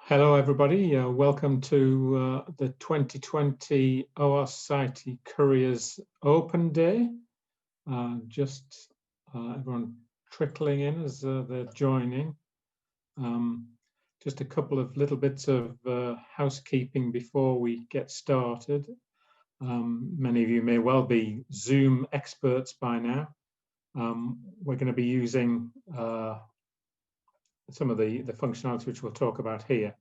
Hello everybody, welcome to the 2020 OR Society Careers Open Day. Everyone trickling in as they're joining. Just a couple of little bits of housekeeping before we get started. Many of you may well be Zoom experts by now. We're going to be using some of the functionality which we'll talk about here.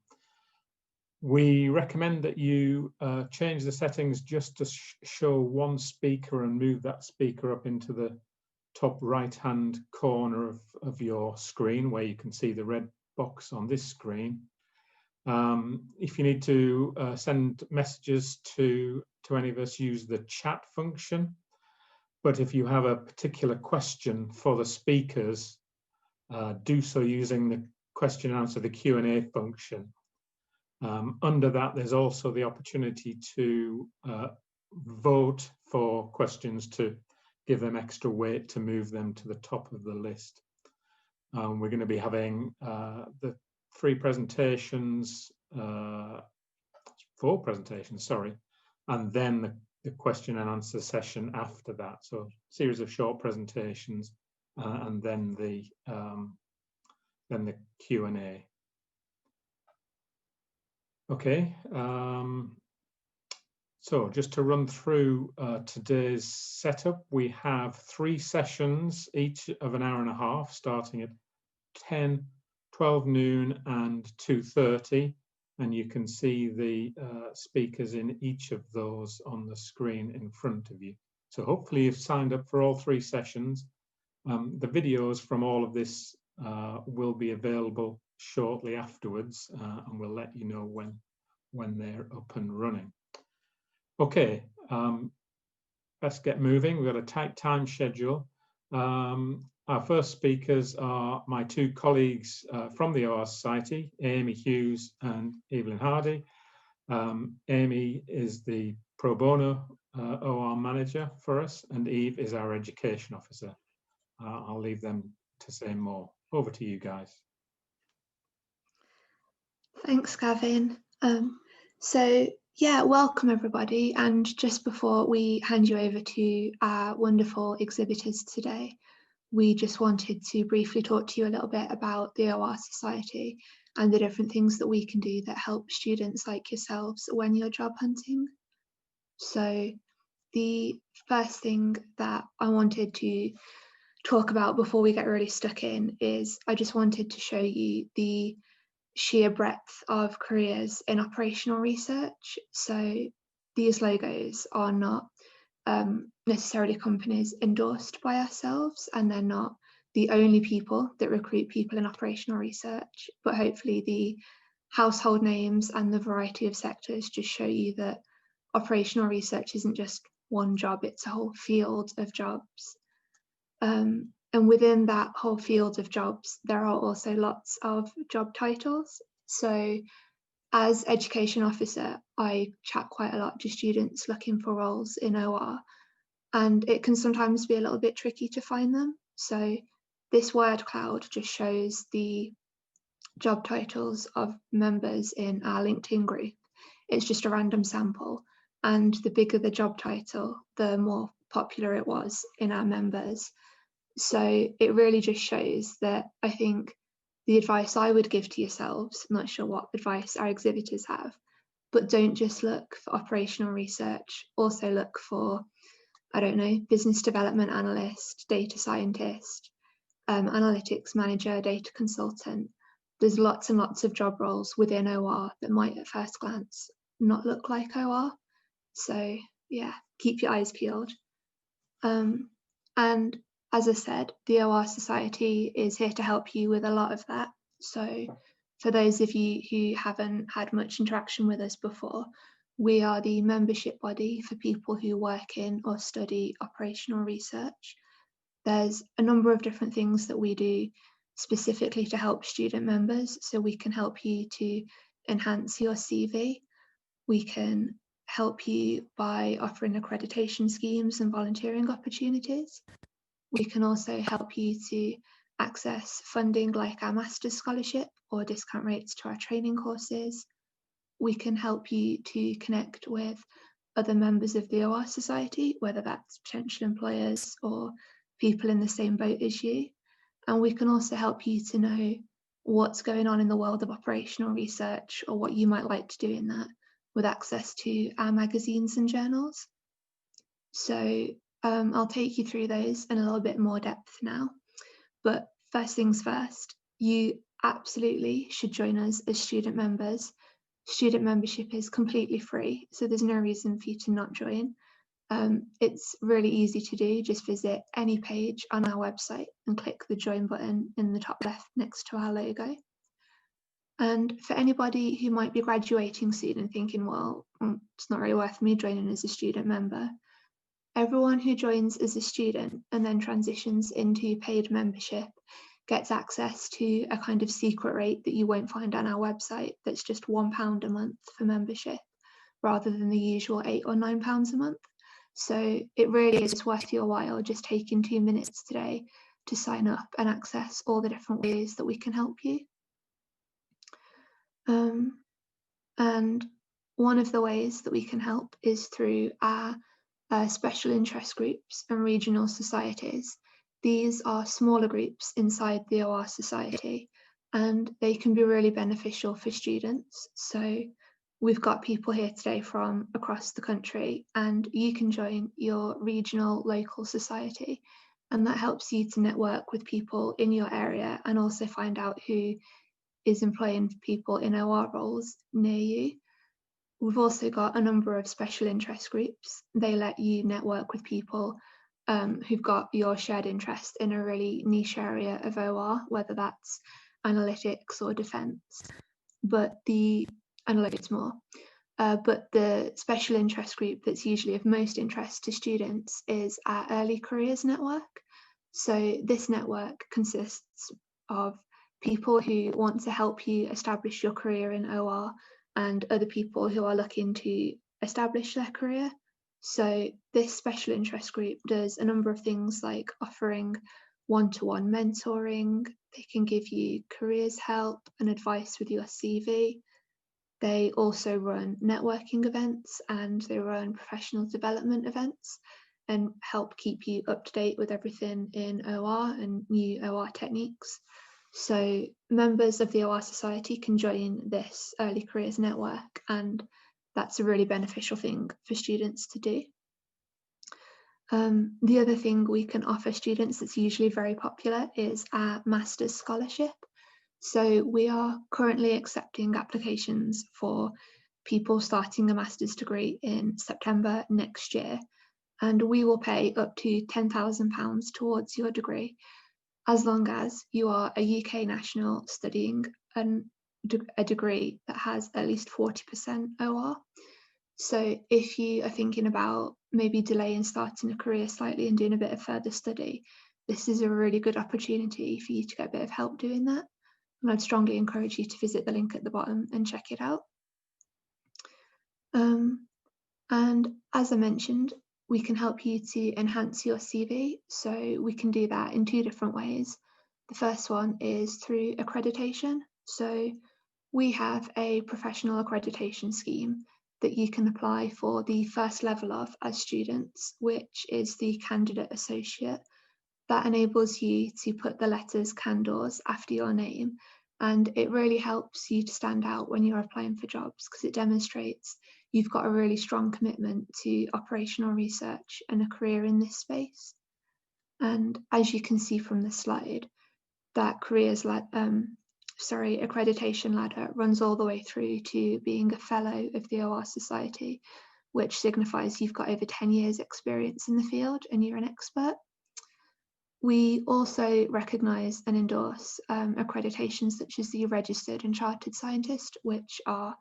We recommend that you change the settings just to show one speaker and move that speaker up into the top right-hand corner of your screen where you can see the red box on this screen. If you need to send messages to any of us, use the chat function. But if you have a particular question for the speakers, do so using the question and answer, the Q&A function. Under that, there's also the opportunity to vote for questions to give them extra weight to move them to the top of the list. We're going to be having the four presentations, sorry, and then the question and answer session after that. So a series of short presentations and then the Q&A. Okay, so just to run through today's setup, we have 3 sessions, each of an hour and a half, starting at 10, 12 noon and 2:30, and you can see the speakers in each of those on the screen in front of you. So hopefully you've signed up for all 3 sessions. The videos from all of this will be available shortly afterwards, and we'll let you know when they're up and running. Okay, let's get moving. We've got a tight time schedule. Our first speakers are my 2 colleagues from the OR Society, Amy Hughes and Evelyn Hardy. Amy is the pro bono OR manager for us, and Eve is our education officer. I'll leave them to say more. Over to you guys. Thanks, Gavin. So yeah, welcome everybody. And just before we hand you over to our wonderful exhibitors today, we just wanted to briefly talk to you a little bit about the OR Society and the different things that we can do that help students like yourselves when you're job hunting. So the first thing that I wanted to talk about before we get really stuck in is I just wanted to show you the sheer breadth of careers in operational research. So these logos are not necessarily companies endorsed by ourselves, and they're not the only people that recruit people in operational research, but hopefully the household names and the variety of sectors just show you that operational research isn't just one job, it's a whole field of jobs. And within that whole field of jobs, there are also lots of job titles. So as education officer, I chat quite a lot to students looking for roles in OR, and it can sometimes be a little bit tricky to find them. So this word cloud just shows the job titles of members in our LinkedIn group. It's just a random sample, and the bigger the job title, the more popular it was in our members. So it really just shows that I think the advice I would give to yourselves, I'm not sure what advice our exhibitors have, but don't just look for operational research, also look for, I don't know, business development analyst, data scientist, analytics manager, data consultant, there's lots and lots of job roles within OR that might at first glance not look like OR. So yeah, keep your eyes peeled. And as I said, the OR Society is here to help you with a lot of that. So for those of you who haven't had much interaction with us before, we are the membership body for people who work in or study operational research. There's a number of different things that we do specifically to help student members. So we can help you to enhance your CV. We can help you by offering accreditation schemes and volunteering opportunities. We can also help you to access funding like our master's scholarship or discount rates to our training courses. We can help you to connect with other members of the OR Society, whether that's potential employers or people in the same boat as you. And we can also help you to know what's going on in the world of operational research or what you might like to do in that, with access to our magazines and journals. So I'll take you through those in a little bit more depth now. But first things first, you absolutely should join us as student members. Student membership is completely free, so there's no reason for you to not join. It's really easy to do. Just visit any page on our website and click the join button in the top left next to our logo. And for anybody who might be graduating soon and thinking, well, it's not really worth me joining as a student member, everyone who joins as a student and then transitions into paid membership gets access to a kind of secret rate that you won't find on our website that's just £1 a month for membership, rather than the usual £8 or £9 a month. So it really is worth your while just taking 2 minutes today to sign up and access all the different ways that we can help you. And one of the ways that we can help is through our special interest groups and regional societies. These are smaller groups inside the OR Society, and they can be really beneficial for students. So we've got people here today from across the country, and you can join your regional local society, and that helps you to network with people in your area and also find out who is employing people in OR roles near you. We've also got a number of special interest groups. They let you network with people who've got your shared interest in a really niche area of OR, whether that's analytics or defence, but the analytics more. But the special interest group that's usually of most interest to students is our Early Careers Network. So this network consists of people who want to help you establish your career in OR and other people who are looking to establish their career. So this special interest group does a number of things like offering one-to-one mentoring. They can give you careers help and advice with your CV. They also run networking events and they run professional development events and help keep you up to date with everything in OR and new OR techniques. So members of the OR Society can join this Early Careers Network, and that's a really beneficial thing for students to do. The other thing we can offer students that's usually very popular is our Master's Scholarship. So we are currently accepting applications for people starting a master's degree in September next year, and we will pay up to £10,000 towards your degree, as long as you are a UK national studying a degree that has at least 40% OR. So if you are thinking about maybe delaying starting a career slightly and doing a bit of further study, this is a really good opportunity for you to get a bit of help doing that. And I'd strongly encourage you to visit the link at the bottom and check it out. And as I mentioned, we can help you to enhance your CV. So we can do that in 2 different ways. The first one is through accreditation. So we have a professional accreditation scheme that you can apply for the first level of as students, which is the candidate associate. That enables you to put the letters CANDORS after your name, and it really helps you to stand out when you're applying for jobs because it demonstrates you've got a really strong commitment to operational research and a career in this space. And as you can see from the slide, that careers accreditation ladder runs all the way through to being a fellow of the OR Society, which signifies you've got over 10 years experience in the field and you're an expert. We also recognise and endorse accreditations such as the Registered and Chartered Scientist, which are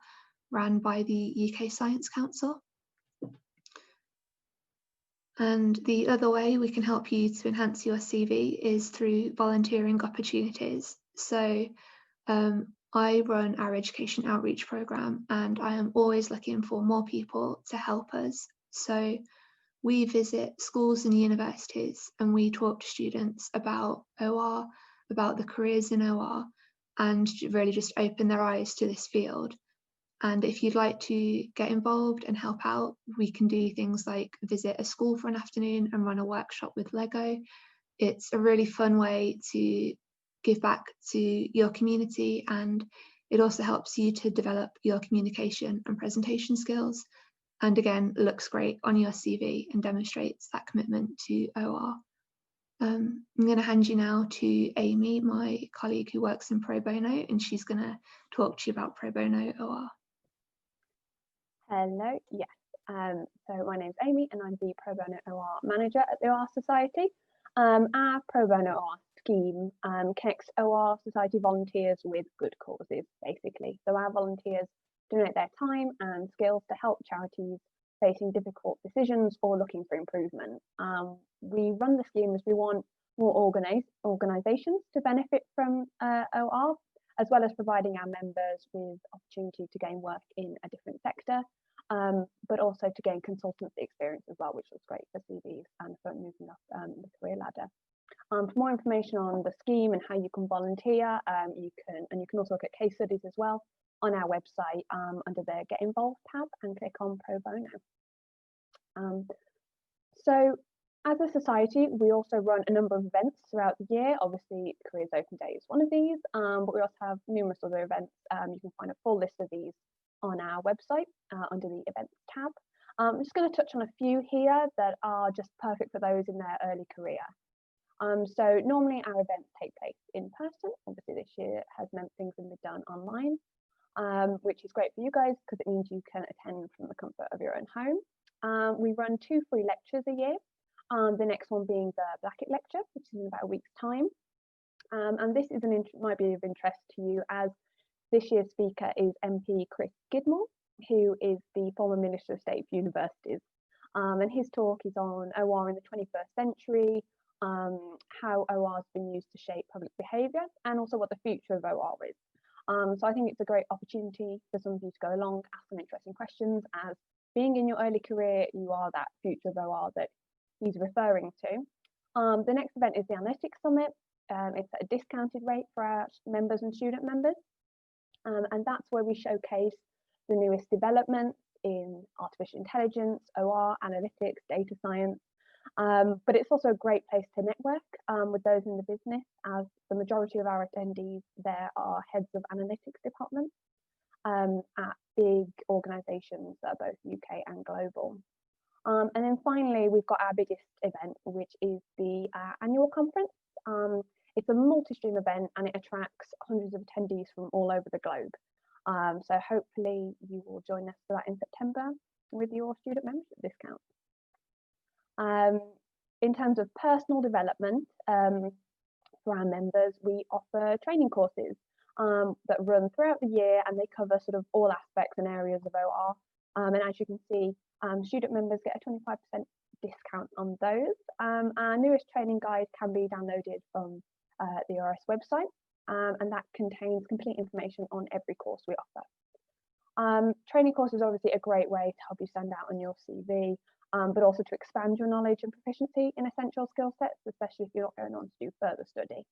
ran by the UK Science Council. And the other way we can help you to enhance your CV is through volunteering opportunities. So I run our education outreach programme, and I am always looking for more people to help us. So we visit schools and universities and we talk to students about OR, about the careers in OR, and really just open their eyes to this field. And if you'd like to get involved and help out, we can do things like visit a school for an afternoon and run a workshop with Lego. It's a really fun way to give back to your community, and it also helps you to develop your communication and presentation skills. And again, looks great on your CV and demonstrates that commitment to OR. I'm going to hand you now to Amy, my colleague who works in Pro Bono, and she's going to talk to you about Pro Bono OR. Hello, yes. So my name's Amy and I'm the Pro Bono OR Manager at the OR Society. Our Pro Bono OR scheme connects OR Society volunteers with good causes, basically. So our volunteers donate their time and skills to help charities facing difficult decisions or looking for improvement. We run the scheme as we want more organisations to benefit from OR, as well as providing our members with opportunity to gain work in a different sector, but also to gain consultancy experience as well, which was great for CVs and for moving up the career ladder. For more information on the scheme and how you can volunteer, you can also look at case studies as well on our website under the Get Involved tab and click on Pro Bono. So as a society, we also run a number of events throughout the year. Obviously, Careers Open Day is one of these, but we also have numerous other events. You can find a full list of these on our website under the Events tab. I'm just going to touch on a few here that are just perfect for those in their early career. So normally our events take place in person. Obviously, this year has meant things can be done online, which is great for you guys because it means you can attend from the comfort of your own home. We run 2 free lectures a year. The next one being the Blackett lecture, which is in about a week's time. And this is might be of interest to you, as this year's speaker is MP Chris Gidmore, who is the former Minister of State for Universities. And his talk is on OR in the 21st century, how OR has been used to shape public behaviour, and also what the future of OR is. So I think it's a great opportunity for some of you to go along, ask some interesting questions, as being in your early career, you are that future of OR that he's referring to. The next event is the Analytics Summit. It's at a discounted rate for our members and student members. And that's where we showcase the newest developments in artificial intelligence, OR, analytics, data science. But it's also a great place to network with those in the business, as the majority of our attendees there are heads of analytics departments at big organisations that are both UK and global. And then finally, we've got our biggest event, which is the annual conference. It's a multi-stream event and it attracts hundreds of attendees from all over the globe. So hopefully you will join us for that in September with your student membership discount. In terms of personal development for our members, we offer training courses that run throughout the year, and they cover sort of all aspects and areas of OR. And as you can see, student members get a 25% discount on those. Our newest training guide can be downloaded from the ORS website, and that contains complete information on every course we offer. Training courses are obviously a great way to help you stand out on your CV, but also to expand your knowledge and proficiency in essential skill sets, especially if you're not going on to do further study.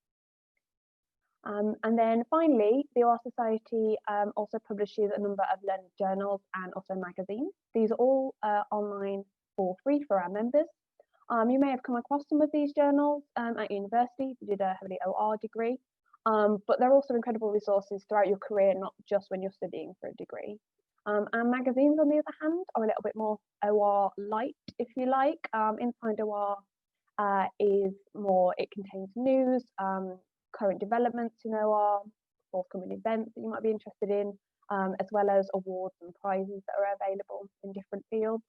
And then finally, the OR Society also publishes a number of learning journals and also magazines. These are all online for free for our members. You may have come across some of these journals at university if you did a heavily OR degree, but they're also incredible resources throughout your career, not just when you're studying for a degree. And magazines, on the other hand, are a little bit more OR light, if you like. Inside OR is more, it contains news, current developments in OR, forthcoming events that you might be interested in, as well as awards and prizes that are available in different fields.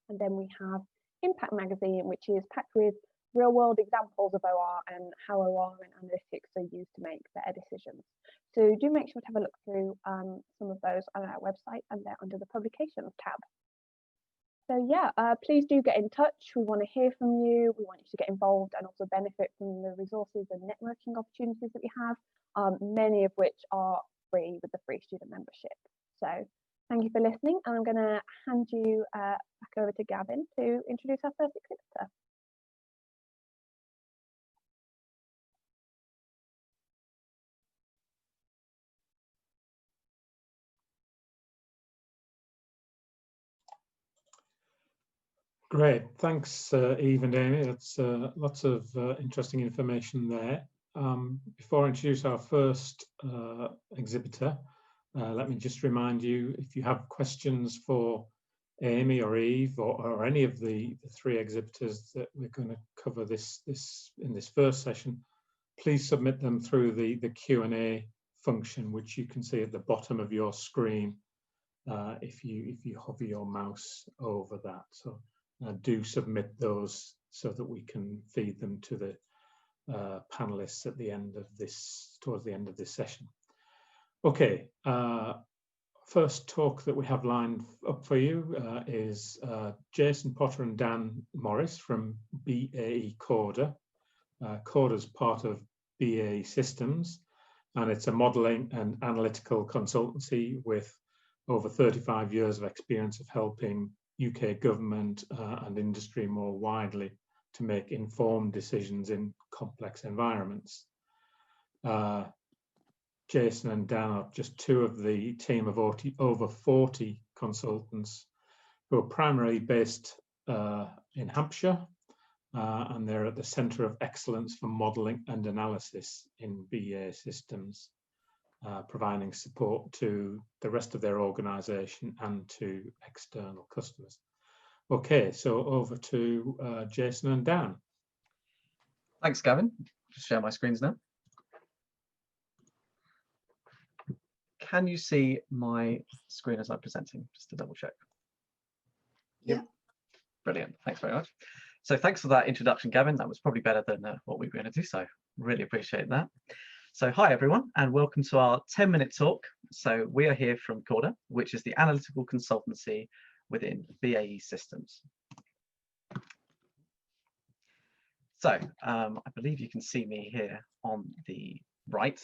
And then we have Impact Magazine, which is packed with real-world examples of OR and how OR and analytics are used to make better decisions. So do make sure to have a look through some of those on our website, and they're under the Publications tab. So yeah, please do get in touch. We want to hear from you. We want you to get involved and also benefit from the resources and networking opportunities that we have, many of which are free with the free student membership. So thank you for listening, and I'm going to hand you back over to Gavin to introduce our first exhibitor. Great, thanks Eve and Amy. That's lots of interesting information there. Before I introduce our first exhibitor, let me just remind you, if you have questions for Amy or Eve or any of the three exhibitors that we're going to cover in this first session, please submit them through the Q&A function, which you can see at the bottom of your screen if you hover your mouse over that. So do submit those so that we can feed them to the panelists at the end of towards the end of this session. Okay, first talk that we have lined up for you is Jason Potter and Dan Morris from BAE Corda. Corda is part of BAE Systems, and it's a modelling and analytical consultancy with over 35 years of experience of helping UK government and industry more widely to make informed decisions in complex environments. Jason and Dan are just two of the team of over 40 consultants who are primarily based in Hampshire, and they're at the Centre of Excellence for Modelling and Analysis in BAE Systems, providing support to the rest of their organisation and to external customers. Okay, so over to Jason and Dan. Thanks, Gavin. Just share my screens now. Can you see my screen as I'm presenting? Just to double check. Yeah. Brilliant. Thanks very much. So thanks for that introduction, Gavin. That was probably better than what we were going to do. So really appreciate that. So hi, everyone, and welcome to our 10-minute talk. So we are here from Corda, which is the analytical consultancy within BAE Systems. So I believe you can see me here on the right.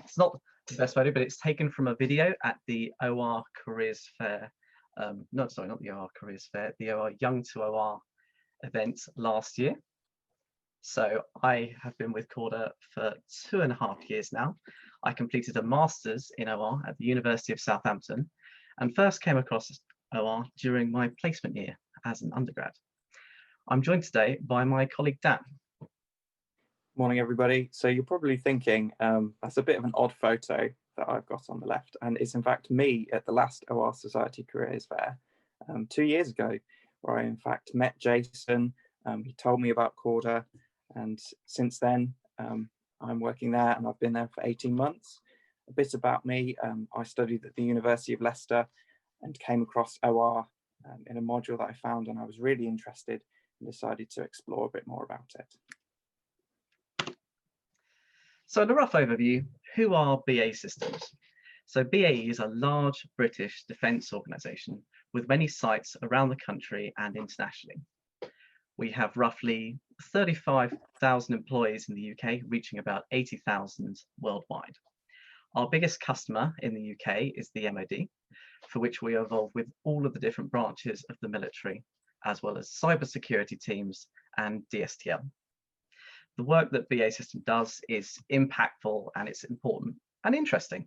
It's not the best photo, but it's taken from a video at the OR Careers Fair. No, sorry, not the OR Careers Fair, the OR Young to OR event last year. So I have been with Corda for 2.5 years now. I completed a master's in OR at the University of Southampton and first came across OR during my placement year as an undergrad. I'm joined today by my colleague Dan. Morning, everybody. So you're probably thinking that's a bit of an odd photo that I've got on the left, and it's in fact me at the last OR Society Careers Fair 2 years ago, where I in fact met Jason. He told me about Corda, and since then I'm working there, and I've been there for 18 months. A bit about me, I studied at the University of Leicester and came across OR in a module that I found, and I was really interested and decided to explore a bit more about it. So in a rough overview, who are BAE Systems? So BAE is a large British defence organisation with many sites around the country and internationally. We have roughly 35,000 employees in the UK, reaching about 80,000 worldwide. Our biggest customer in the UK is the MOD, for which we are involved with all of the different branches of the military, as well as cybersecurity teams and DSTL. The work that BAE Systems does is impactful, and it's important and interesting.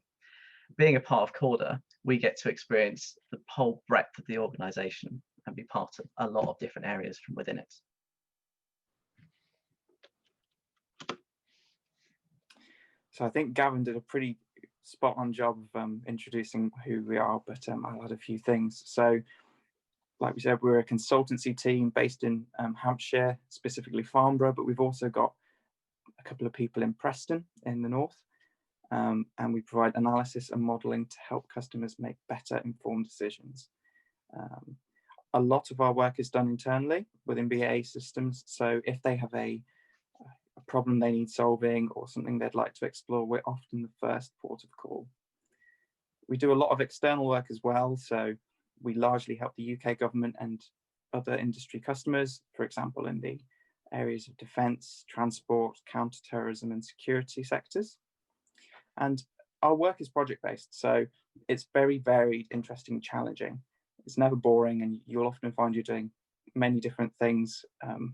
Being a part of Corda, we get to experience the whole breadth of the organisation and be part of a lot of different areas from within it. So I think Gavin did a pretty spot on job of introducing who we are, but I'll add a few things. So like we said, we're a consultancy team based in Hampshire, specifically Farnborough, but we've also got a couple of people in Preston in the north. and we provide analysis and modelling to help customers make better informed decisions. A lot of our work is done internally within BAE systems, so if they have a problem they need solving or something they'd like to explore, we're often the first port of call. We do a lot of external work as well, so we largely help the UK government and other industry customers, for example, in the areas of defence, transport, counter-terrorism and security sectors. And our work is project-based, so it's very varied, interesting, challenging. It's never boring, and you'll often find you're doing many different things. And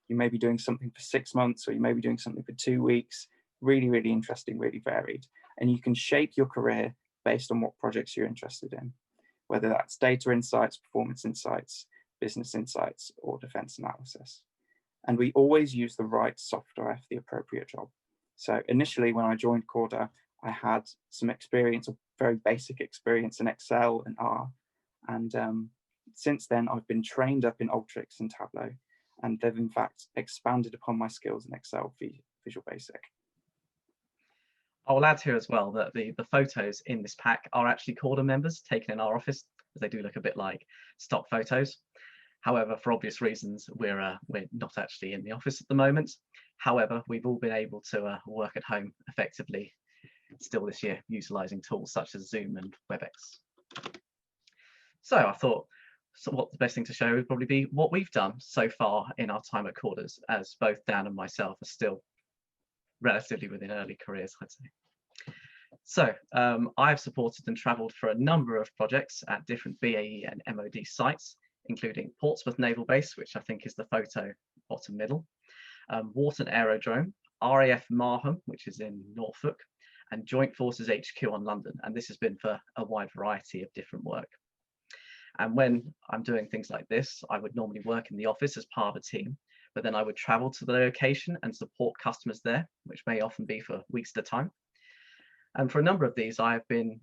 you may be doing something for 6 months, or you may be doing something for 2 weeks. Really, really interesting, really varied. And you can shape your career based on what projects you're interested in, whether that's data insights, performance insights, business insights, or defense analysis. And we always use the right software for the appropriate job. So initially, when I joined Corda, I had some experience, a very basic experience in Excel and R. And since then, I've been trained up in Ultrix and Tableau, and they've in fact expanded upon my skills in Excel, Visual Basic. I will add here as well that the photos in this pack are actually Corda members taken in our office, as they do look a bit like stock photos. However, for obvious reasons, we're not actually in the office at the moment. However, we've all been able to work at home effectively still this year, utilising tools such as Zoom and WebEx. So I thought, what the best thing to show would probably be what we've done so far in our time at Cordas, as both Dan and myself are still relatively within early careers, I'd say. So I've supported and travelled for a number of projects at different BAE and MOD sites, including Portsmouth Naval Base, which I think is the photo bottom middle, Wharton Aerodrome, RAF Marham, which is in Norfolk, and Joint Forces HQ on London. And this has been for a wide variety of different work. And when I'm doing things like this, I would normally work in the office as part of a team, but then I would travel to the location and support customers there, which may often be for weeks at a time. And for a number of these, I have been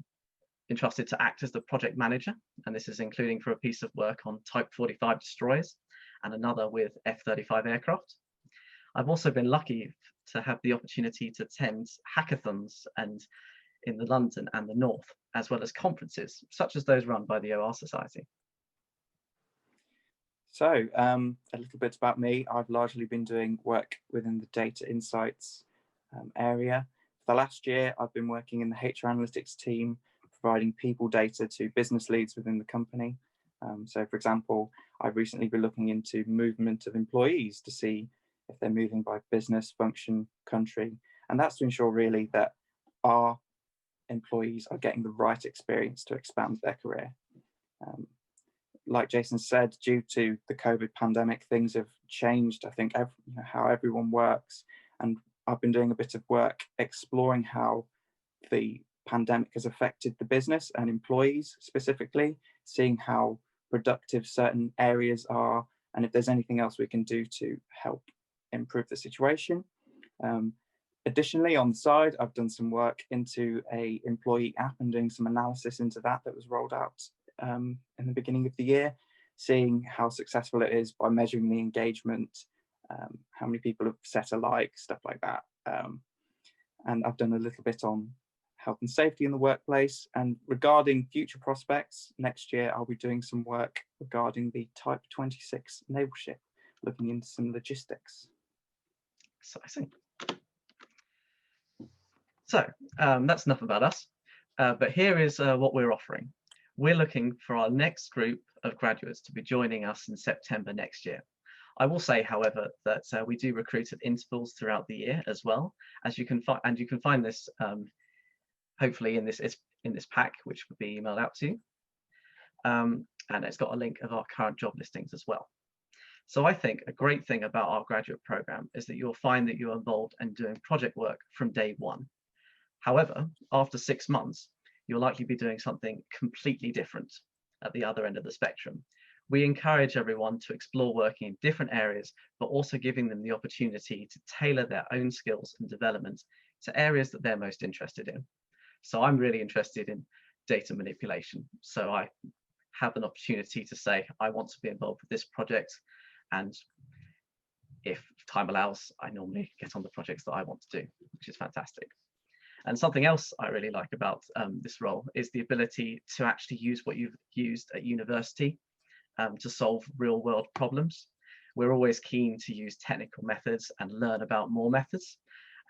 entrusted to act as the project manager, and this is including for a piece of work on Type 45 destroyers and another with F-35 aircraft. I've also been lucky to have the opportunity to attend hackathons and in the London and the North, as well as conferences, such as those run by the OR Society. So a little bit about me. I've largely been doing work within the data insights area. For the last year, I've been working in the HR analytics team, providing people data to business leads within the company. So for example, I've recently been looking into movement of employees to see if they're moving by business, function, country. And that's to ensure really that our employees are getting the right experience to expand their career. Like Jason said, due to the COVID pandemic, things have changed, I think, how everyone works. And I've been doing a bit of work exploring how the pandemic has affected the business and employees specifically, seeing how productive certain areas are, and if there's anything else we can do to help improve the situation. Additionally, on the side, I've done some work into an employee app and doing some analysis into that was rolled out in the beginning of the year, seeing how successful it is by measuring the engagement, how many people have set a like, stuff like that. And I've done a little bit on health and safety in the workplace. And regarding future prospects, next year I'll be doing some work regarding the Type 26 naval ship, looking into some logistics. Exciting. So that's enough about us, but here is what we're offering. We're looking for our next group of graduates to be joining us in September next year. I will say, however, that we do recruit at intervals throughout the year as well, as you can find, and you can find this hopefully in this pack, which will be emailed out to you, and it's got a link of our current job listings as well. So I think a great thing about our graduate program is that you'll find that you're involved in doing project work from day one. However, after 6 months, you'll likely be doing something completely different at the other end of the spectrum. We encourage everyone to explore working in different areas, but also giving them the opportunity to tailor their own skills and development to areas that they're most interested in. So I'm really interested in data manipulation. So I have an opportunity to say, I want to be involved with this project. And if time allows, I normally get on the projects that I want to do, which is fantastic. And something else I really like about this role is the ability to actually use what you've used at university to solve real world problems. We're always keen to use technical methods and learn about more methods,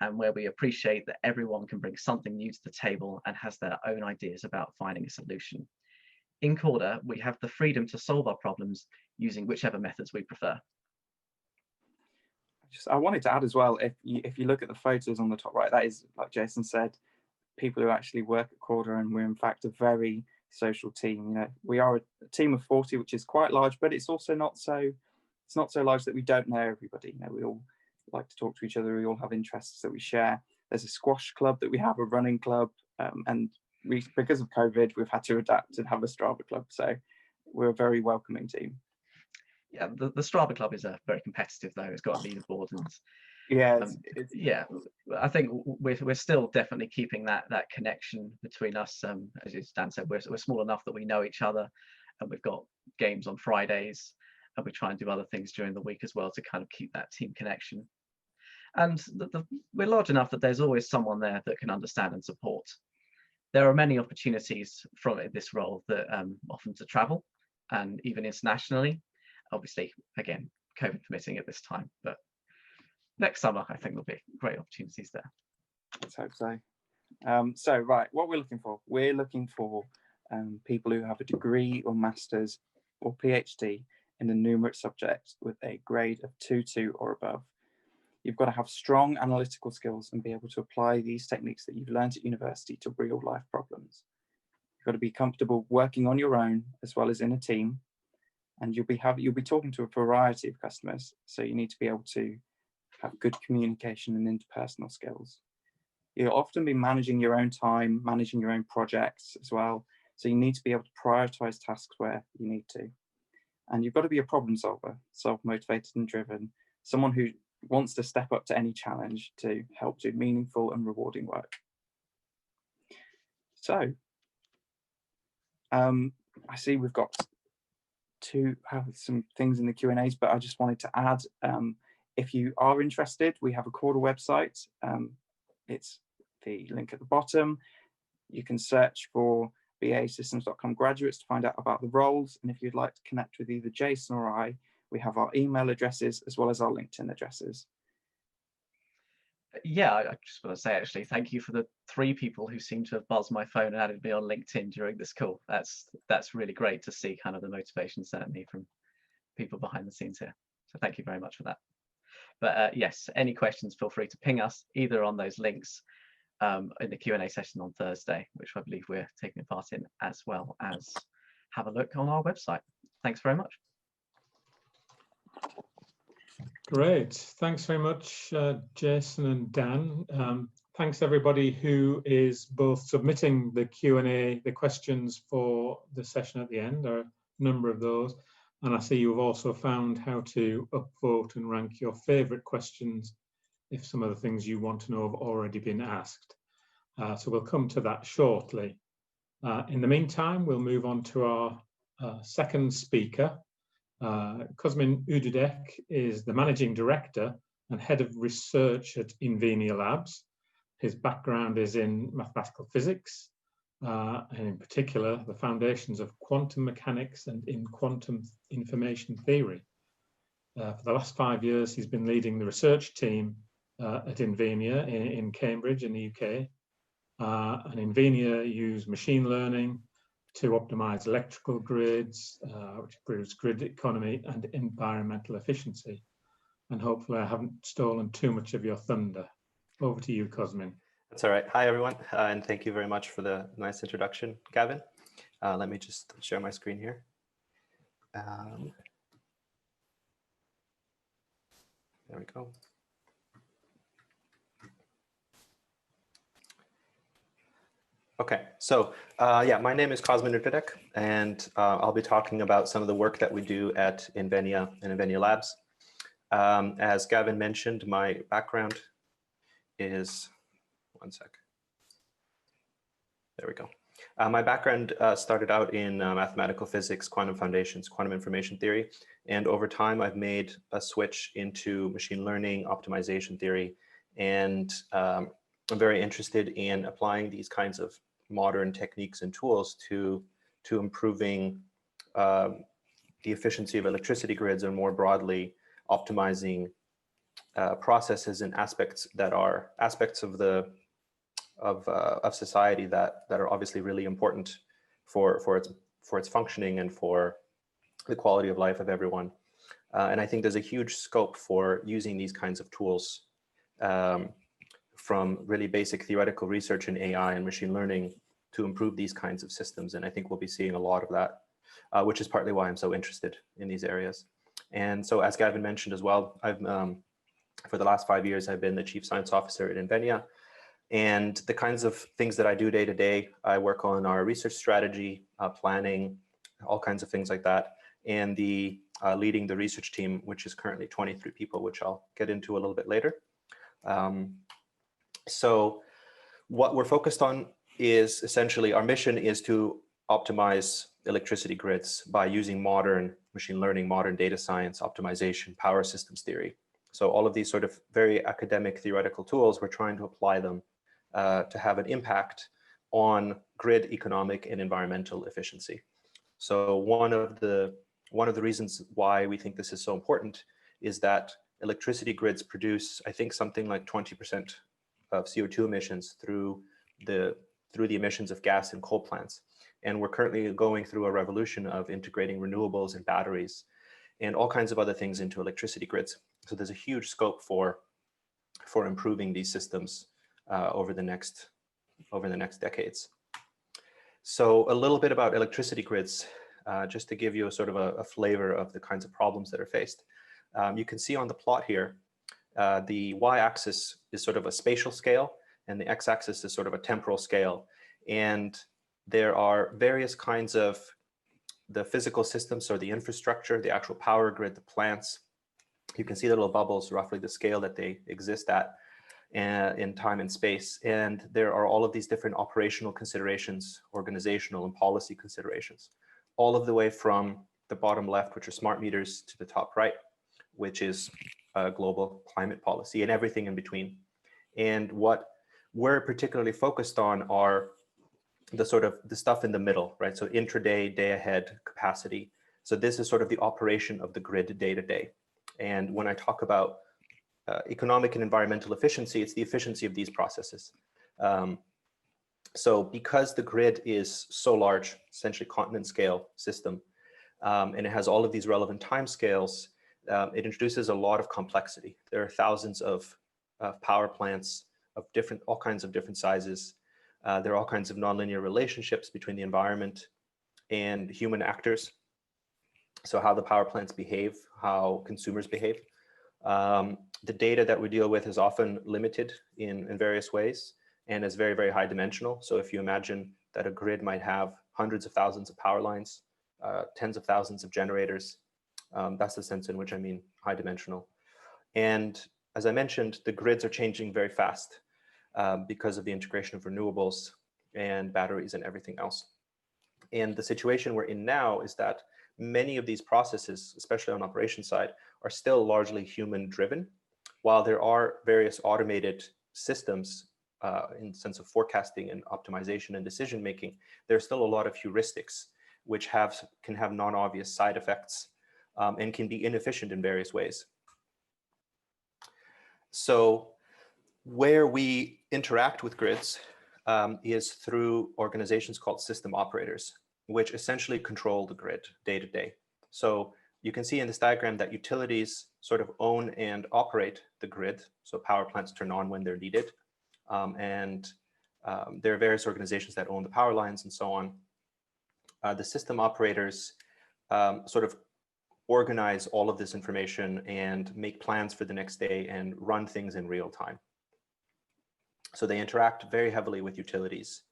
and where we appreciate that everyone can bring something new to the table and has their own ideas about finding a solution. In Corda, we have the freedom to solve our problems using whichever methods we prefer. I wanted to add as well, if you look at the photos on the top right, that is, like Jason said, people who actually work at Corda, and we're in fact a very social team. You know, we are a team of 40, which is quite large, but it's also not so large that we don't know everybody. You know, we all like to talk to each other. We all have interests that we share. There's a squash club that we have, a running club, and because of COVID, we've had to adapt and have a Strava club. So we're a very welcoming team. Yeah, the Strava club is very competitive though. It's got a leaderboard, and yeah, yeah, I think we're still definitely keeping that connection between us. As Dan said, we're small enough that we know each other, and we've got games on Fridays, and we try and do other things during the week as well to kind of keep that team connection. And we're large enough that there's always someone there that can understand and support. There are many opportunities from this role that often to travel, and even internationally. Obviously, again, COVID permitting at this time, but next summer, I think there'll be great opportunities there. Let's hope so. So, right, what we're looking for people who have a degree or master's or PhD in a numeric subject with a grade of 2.2 or above. You've got to have strong analytical skills and be able to apply these techniques that you've learned at university to real life problems. You've got to be comfortable working on your own as well as in a team. And you'll be talking to a variety of customers, so you need to be able to have good communication and interpersonal skills. You'll often be managing your own time, managing your own projects as well, so you need to be able to prioritize tasks where you need to. And you've got to be a problem solver, self-motivated and driven, someone who wants to step up to any challenge to help do meaningful and rewarding work. So, I see we've got to have some things in the Q&As, but I just wanted to add, if you are interested, we have a Corda website. It's the link at the bottom. You can search for basystems.com graduates to find out about the roles. And if you'd like to connect with either Jason or I, we have our email addresses as well as our LinkedIn addresses. Yeah, I just want to say actually, thank you for the 3 people who seem to have buzzed my phone and added me on LinkedIn during this call. That's really great to see kind of the motivation certainly from people behind the scenes here. So thank you very much for that. But yes, any questions, feel free to ping us either on those links in the Q&A session on Thursday, which I believe we're taking part in, as well as have a look on our website. Thanks very much. Great. Thanks very much, Jason and Dan. Thanks everybody who is both submitting the Q&A, the questions for the session at the end. There are a number of those. And I see you've also found how to upvote and rank your favorite questions if some of the things you want to know have already been asked. So we'll come to that shortly. In the meantime, we'll move on to our second speaker. Cosmin Ududek is the Managing Director and Head of Research at Invenia Labs. His background is in mathematical physics, and in particular, the foundations of quantum mechanics and in quantum information theory. For the last 5 years, he's been leading the research team at Invenia in Cambridge in the UK. And Invenia use machine learning to optimize electrical grids, which improves grid economy and environmental efficiency. And hopefully I haven't stolen too much of your thunder. Over to you, Cosmin. That's all right. Hi, everyone. And thank you very much for the nice introduction, Gavin. Let me just share my screen here. There we go. Okay, so yeah, my name is Cosmin Ududek, and I'll be talking about some of the work that we do at Invenia and Invenia Labs. As Gavin mentioned, my background is, one sec. There we go. My background started out in mathematical physics, quantum foundations, quantum information theory, and over time I've made a switch into machine learning, optimization theory, and I'm very interested in applying these kinds of modern techniques and tools to improving the efficiency of electricity grids, and more broadly optimizing processes and aspects that are aspects of society that are obviously really important for its functioning and for the quality of life of everyone. And I think there's a huge scope for using these kinds of tools, from really basic theoretical research in AI and machine learning to improve these kinds of systems. And I think we'll be seeing a lot of that, which is partly why I'm so interested in these areas. And so, as Gavin mentioned as well, I've for the last 5 years, I've been the Chief Science Officer at Invenia. And the kinds of things that I do day to day, I work on our research strategy, planning, all kinds of things like that, and leading the research team, which is currently 23 people, which I'll get into a little bit later. So what we're focused on is essentially, our mission is to optimize electricity grids by using modern machine learning, modern data science, optimization, power systems theory. So all of these sort of very academic theoretical tools, we're trying to apply them to have an impact on grid economic and environmental efficiency. So one of the reasons why we think this is so important is that electricity grids produce, I think, something like 20% of CO2 emissions through the emissions of gas and coal plants. And we're currently going through a revolution of integrating renewables and batteries and all kinds of other things into electricity grids. So there's a huge scope for improving these systems over the next decades. So a little bit about electricity grids, just to give you a sort of a flavor of the kinds of problems that are faced. You can see on the plot here, the y-axis is sort of a spatial scale, and the x-axis is sort of a temporal scale. And there are various kinds of the physical systems, or the infrastructure, the actual power grid, the plants. You can see the little bubbles, roughly the scale that they exist at in time and space. And there are all of these different operational considerations, organizational and policy considerations, all of the way from the bottom left, which are smart meters, to the top right, which is global climate policy, and everything in between. And what we're particularly focused on are the stuff in the middle, right? So intraday, day ahead, capacity. So this is sort of the operation of the grid day to day. And when I talk about economic and environmental efficiency, it's the efficiency of these processes. So because the grid is so large, essentially continent scale system, and it has all of these relevant time scales, it introduces a lot of complexity. There are thousands of power plants of all kinds of different sizes. There are all kinds of nonlinear relationships between the environment and human actors. So how the power plants behave, how consumers behave. The data that we deal with is often limited in various ways, and is very, very high dimensional. So if you imagine that a grid might have hundreds of thousands of power lines, tens of thousands of generators, that's the sense in which I mean high dimensional. And as I mentioned, the grids are changing very fast because of the integration of renewables and batteries and everything else. And the situation we're in now is that many of these processes, especially on the operations side, are still largely human driven. While there are various automated systems in the sense of forecasting and optimization and decision making, there's still a lot of heuristics which can have non-obvious side effects and can be inefficient in various ways. So where we interact with grids is through organizations called system operators, which essentially control the grid day to day. So you can see in this diagram that utilities sort of own and operate the grid. So power plants turn on when they're needed. There are various organizations that own the power lines and so on. The system operators sort of organize all of this information and make plans for the next day and run things in real time. So they interact very heavily with utilities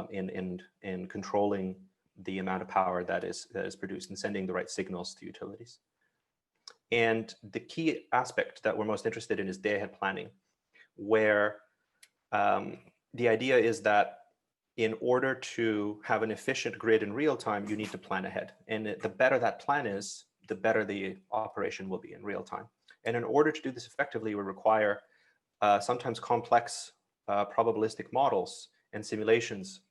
in controlling the amount of power that is produced and sending the right signals to utilities. And the key aspect that we're most interested in is day ahead planning, where the idea is that in order to have an efficient grid in real time, you need to plan ahead. And the better that plan is, the better the operation will be in real time. And in order to do this effectively, we require sometimes complex probabilistic models and simulations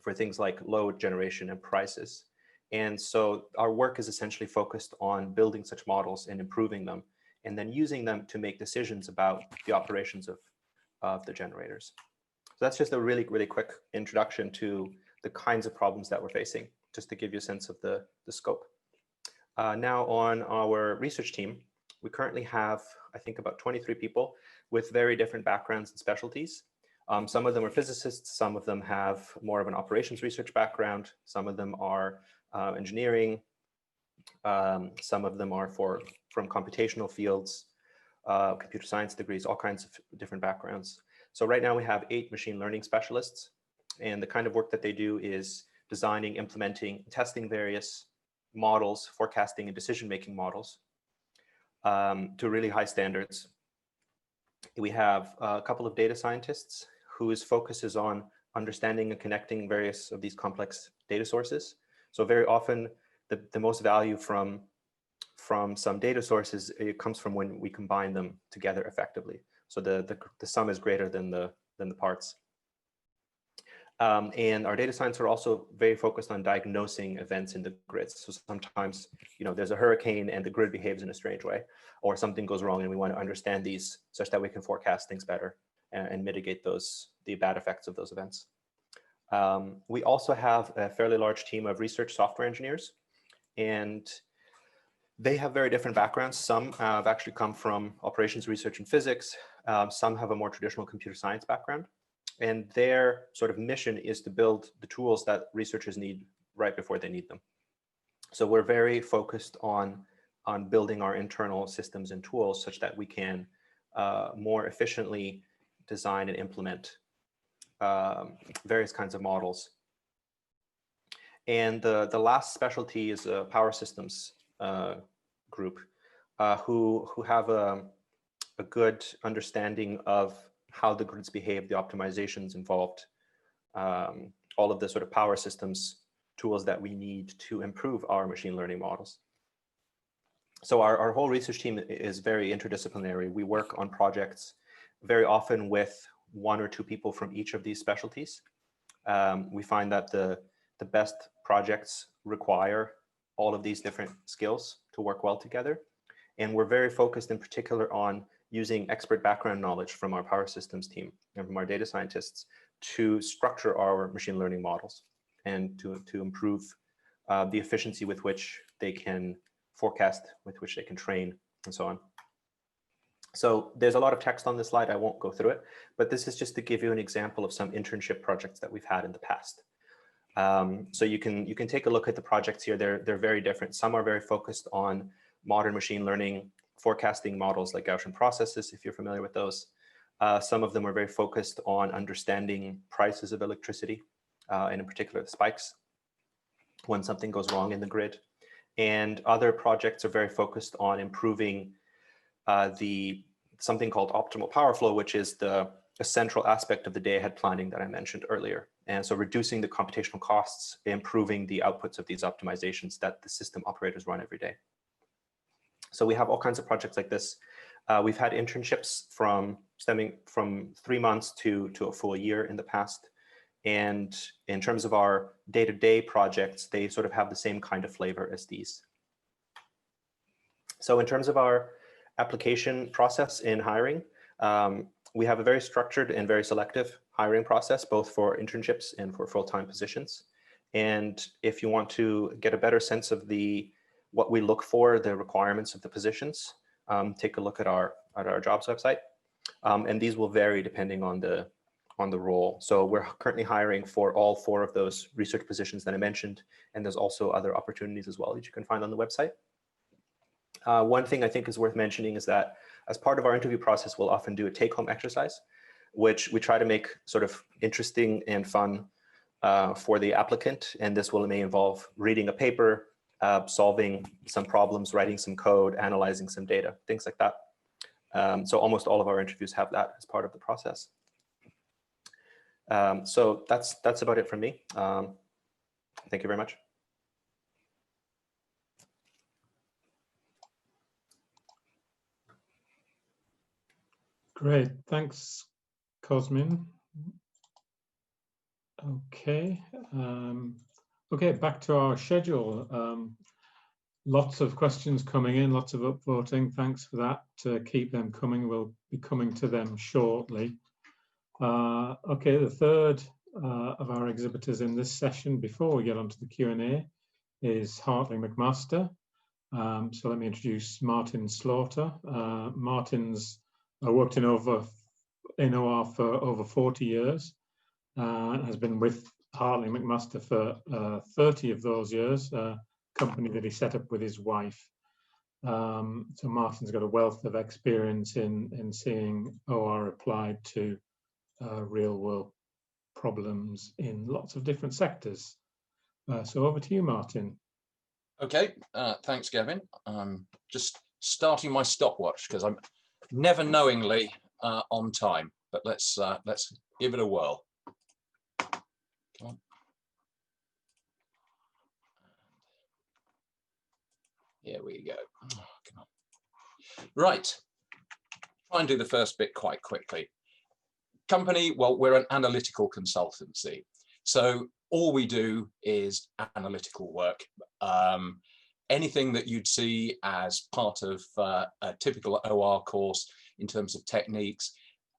for things like load generation and prices. And so our work is essentially focused on building such models and improving them, and then using them to make decisions about the operations of the generators. So that's just a really, really quick introduction to the kinds of problems that we're facing, just to give you a sense of the scope. Now on our research team, we currently have, I think, about 23 people with very different backgrounds and specialties. Some of them are physicists, some of them have more of an operations research background, some of them are engineering, some of them are from computational fields, computer science degrees, all kinds of different backgrounds. So right now we have 8 machine learning specialists, and the kind of work that they do is designing, implementing, testing various models, forecasting and decision-making models to really high standards. We have a couple of data scientists whose focus is on understanding and connecting various of these complex data sources. So very often the most value from some data sources, it comes from when we combine them together effectively. So the sum is greater than the parts. And our data scientists are also very focused on diagnosing events in the grids. So sometimes, there's a hurricane and the grid behaves in a strange way, or something goes wrong and we want to understand these such that we can forecast things better and mitigate the bad effects of those events. We also have a fairly large team of research software engineers, and they have very different backgrounds. Some have actually come from operations research and physics. Some have a more traditional computer science background. And their sort of mission is to build the tools that researchers need right before they need them. So we're very focused on building our internal systems and tools such that we can more efficiently design and implement various kinds of models. And the last specialty is a power systems group who have a good understanding of how the grids behave, the optimizations involved, all of the sort of power systems tools that we need to improve our machine learning models. So our whole research team is very interdisciplinary. We work on projects very often with 1 or 2 people from each of these specialties. We find that the best projects require all of these different skills to work well together. And we're very focused in particular on using expert background knowledge from our power systems team and from our data scientists to structure our machine learning models and to improve the efficiency with which they can forecast, with which they can train, and so on. So there's a lot of text on this slide. I won't go through it, but this is just to give you an example of some internship projects that we've had in the past. So you can take a look at the projects here. They're very different. Some are very focused on modern machine learning forecasting models like Gaussian processes, if you're familiar with those. Some of them are very focused on understanding prices of electricity, and in particular the spikes when something goes wrong in the grid. And other projects are very focused on improving something called optimal power flow, which is a central aspect of the day-ahead planning that I mentioned earlier. And so reducing the computational costs, improving the outputs of these optimizations that the system operators run every day. So we have all kinds of projects like this. We've had internships stemming from 3 months to a full year in the past. And in terms of our day-to-day projects, they sort of have the same kind of flavor as these. So in terms of our application process in hiring, we have a very structured and very selective hiring process, both for internships and for full-time positions. And if you want to get a better sense of what we look for, the requirements of the positions, take a look at our jobs website. And these will vary depending on the role. So we're currently hiring for all 4 of those research positions that I mentioned, and there's also other opportunities as well that you can find on the website. One thing I think is worth mentioning is that as part of our interview process, we'll often do a take-home exercise, which we try to make sort of interesting and fun for the applicant. And this may involve reading a paper, solving some problems, writing some code, analyzing some data, things like that. So almost all of our interviews have that as part of the process. So that's about it from me. Thank you very much. Great, thanks, Cosmin. Okay. Okay, back to our schedule. Lots of questions coming in, lots of upvoting. Thanks for that. Keep them coming. We'll be coming to them shortly. Okay, the third of our exhibitors in this session, before we get onto the Q&A, is Hartley McMaster. So let me introduce Martin Slaughter. Martin's worked in OR for over 40 years and has been with Hartley McMaster for 30 of those years. Company that he set up with his wife. So Martin's got a wealth of experience in seeing OR applied to real world problems in lots of different sectors. So over to you, Martin. Okay, thanks, Gavin. I'm just starting my stopwatch because I'm never knowingly on time, but let's give it a whirl. Come on. Here we go. Oh, come on. Right. Try and do the first bit quite quickly. Company, well, we're an analytical consultancy. So all we do is analytical work. Anything that you'd see as part of a typical OR course in terms of techniques,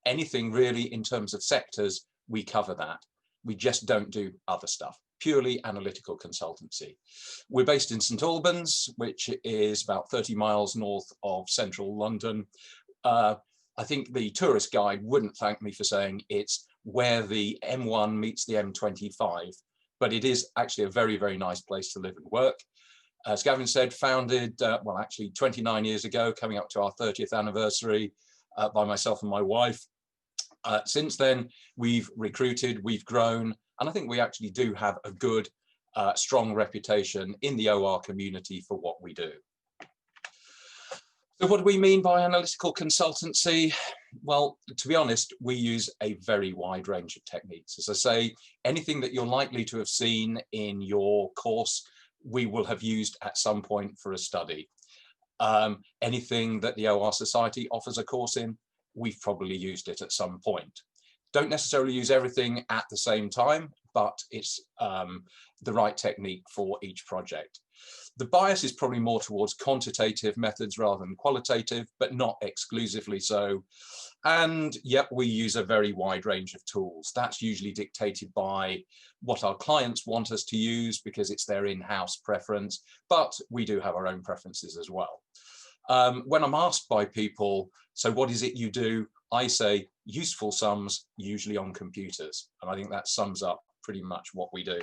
anything really in terms of sectors, we cover that. We just don't do other stuff. Purely analytical consultancy. We're based in St Albans, which is about 30 miles north of central London. I think the tourist guide wouldn't thank me for saying it's where the M1 meets the M25, but it is actually a very, very nice place to live and work. As Gavin said, founded, well, actually 29 years ago, coming up to our 30th anniversary by myself and my wife. Since then, we've recruited, we've grown, and I think we actually do have a good, strong reputation in the OR community for what we do. So what do we mean by analytical consultancy? Well, to be honest, we use a very wide range of techniques. As I say, anything that you're likely to have seen in your course, we will have used at some point for a study. Anything that the OR Society offers a course in, we've probably used it at some point. Don't necessarily use everything at the same time, but it's the right technique for each project. The bias is probably more towards quantitative methods rather than qualitative, but not exclusively so. And yet we use a very wide range of tools. That's usually dictated by what our clients want us to use because it's their in-house preference, but we do have our own preferences as well. When I'm asked by people, so what is it you do? I say useful sums, usually on computers. And I think that sums up pretty much what we do.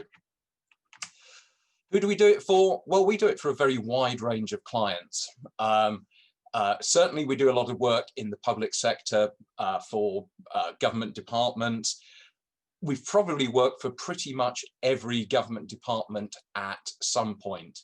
Who do we do it for? Well, we do it for a very wide range of clients. Certainly, we do a lot of work in the public sector for government departments. We've probably worked for pretty much every government department at some point.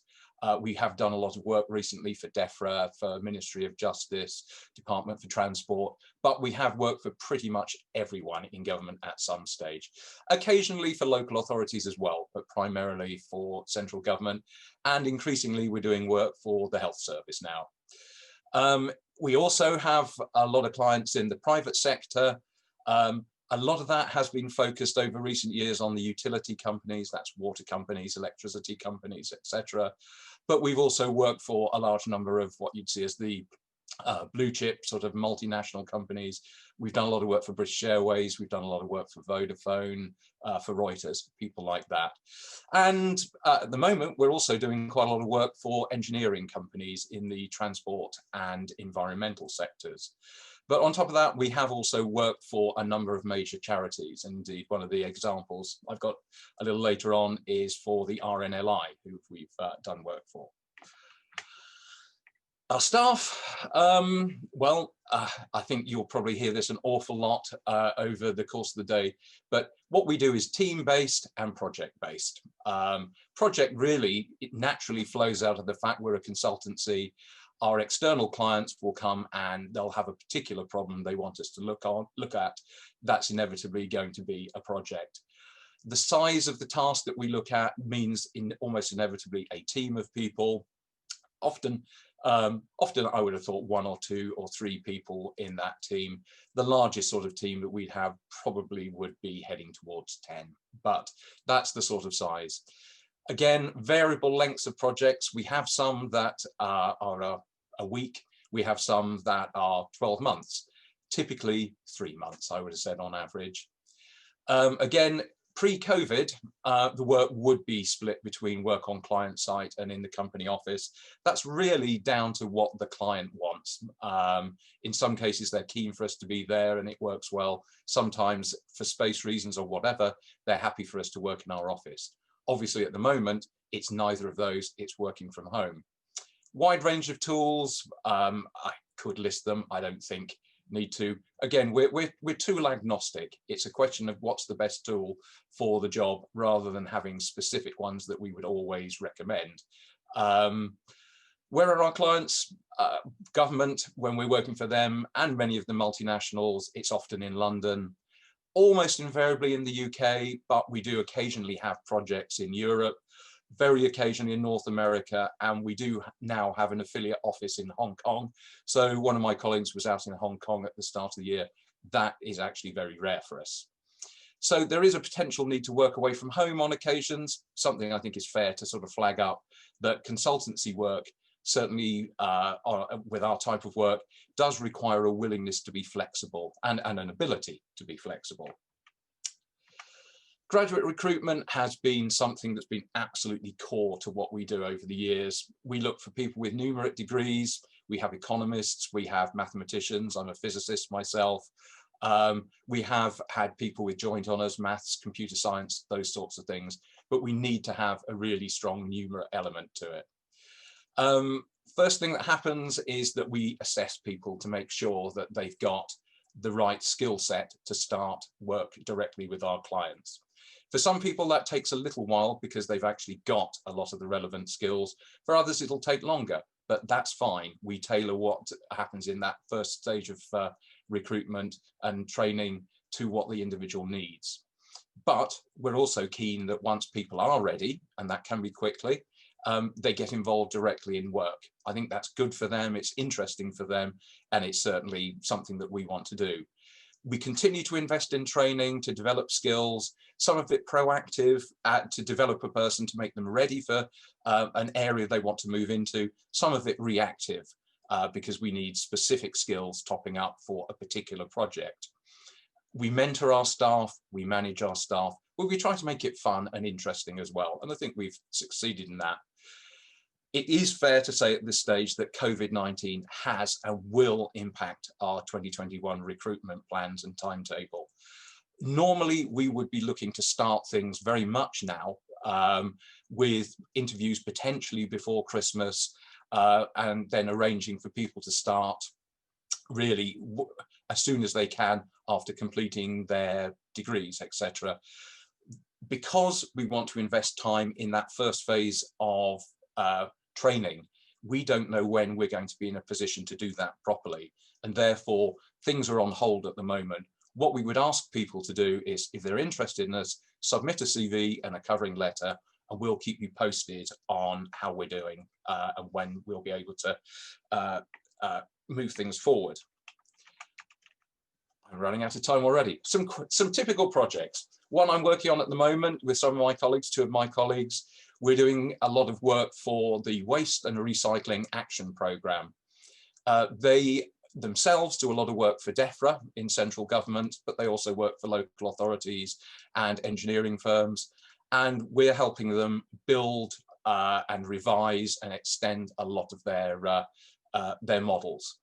We have done a lot of work recently for Defra, for Ministry of Justice, Department for Transport, but we have worked for pretty much everyone in government at some stage. Occasionally for local authorities as well, but primarily for central government. And increasingly, we're doing work for the health service now. We also have a lot of clients in the private sector. A lot of that has been focused over recent years on the utility companies, that's water companies, electricity companies, etc. But we've also worked for a large number of what you'd see as the blue chip sort of multinational companies. We've done a lot of work for British Airways, we've done a lot of work for Vodafone, for Reuters, people like that. And at the moment, we're also doing quite a lot of work for engineering companies in the transport and environmental sectors. But on top of that, we have also worked for a number of major charities. Indeed, one of the examples I've got a little later on is for the RNLI, who we've done work for. Our staff, well, I think you'll probably hear this an awful lot over the course of the day, but what we do is team-based and project-based. Project really, it naturally flows out of the fact we're a consultancy. Our external clients will come and they'll have a particular problem they want us to look at. That's inevitably going to be a project. The size of the task that we look at means almost inevitably a team of people. Often Often I would have thought 1 or 2 or 3 people in that team. The largest sort of team that we'd have probably would be heading towards 10, but that's the sort of size. Again, variable lengths of projects. We have some that are a week. We have some that are 12 months, typically 3 months, I would have said on average. Again, pre-COVID, the work would be split between work on client site and in the company office. That's really down to what the client wants. In some cases, they're keen for us to be there and it works well. Sometimes for space reasons or whatever, they're happy for us to work in our office. Obviously, at the moment, it's neither of those, it's working from home. Wide range of tools, I could list them, I don't think need to. Again, we're tool agnostic. It's a question of what's the best tool for the job rather than having specific ones that we would always recommend. Where are our clients? Government, when we're working for them, and many of the multinationals, it's often in London, almost invariably in the UK, but we do occasionally have projects in Europe, very occasionally in North America, and we do now have an affiliate office in Hong Kong. So one of my colleagues was out in Hong Kong at the start of the year. That is actually very rare for us. So there is a potential need to work away from home on occasions, something I think is fair to sort of flag up, that consultancy work, certainly with our type of work, does require a willingness to be flexible and an ability to be flexible. Graduate recruitment has been something that's been absolutely core to what we do over the years. We look for people with numerate degrees. We have economists, we have mathematicians. I'm a physicist myself. We have had people with joint honours, maths, computer science, those sorts of things, but we need to have a really strong numerate element to it. First thing that happens is that we assess people to make sure that they've got the right skill set to start work directly with our clients. For some people that takes a little while because they've actually got a lot of the relevant skills. For others it'll take longer, but that's fine. We tailor what happens in that first stage of recruitment and training to what the individual needs. But we're also keen that once people are ready, and that can be quickly, they get involved directly in work. I think that's good for them, it's interesting for them, and it's certainly something that we want to do. We continue to invest in training to develop skills, some of it proactive to develop a person to make them ready for an area they want to move into, some of it reactive because we need specific skills topping up for a particular project. We mentor our staff, we manage our staff, but we try to make it fun and interesting as well. And I think we've succeeded in that. It is fair to say at this stage that COVID-19 has and will impact our 2021 recruitment plans and timetable. Normally, we would be looking to start things very much now with interviews potentially before Christmas and then arranging for people to start really as soon as they can after completing their degrees, etc. Because we want to invest time in that first phase of training, we don't know when we're going to be in a position to do that properly, and therefore things are on hold at the moment. What we would ask people to do is, if they're interested in us, submit a CV and a covering letter, and we'll keep you posted on how we're doing and when we'll be able to move things forward. I'm running out of time already. Some typical projects. One I'm working on at the moment with some of my colleagues, 2 of my colleagues. We're doing a lot of work for the Waste and Recycling Action Programme. They themselves do a lot of work for Defra in central government, but they also work for local authorities and engineering firms. And we're helping them build and revise and extend a lot of their models.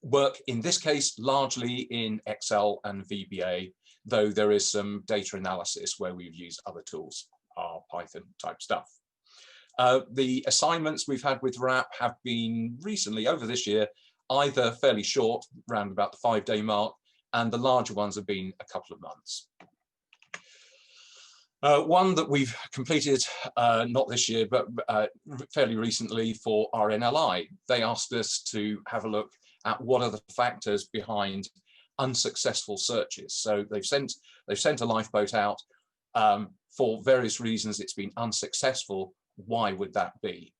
Work in this case largely in Excel and VBA, though there is some data analysis where we've used other tools, our Python type stuff. The assignments we've had with RAP have been recently, over this year, either fairly short, around about the 5-day mark, and the larger ones have been a couple of months. One that we've completed, not this year, but fairly recently for RNLI. They asked us to have a look at what are the factors behind unsuccessful searches. So they've sent a lifeboat out for various reasons. It's been unsuccessful. Why would that be?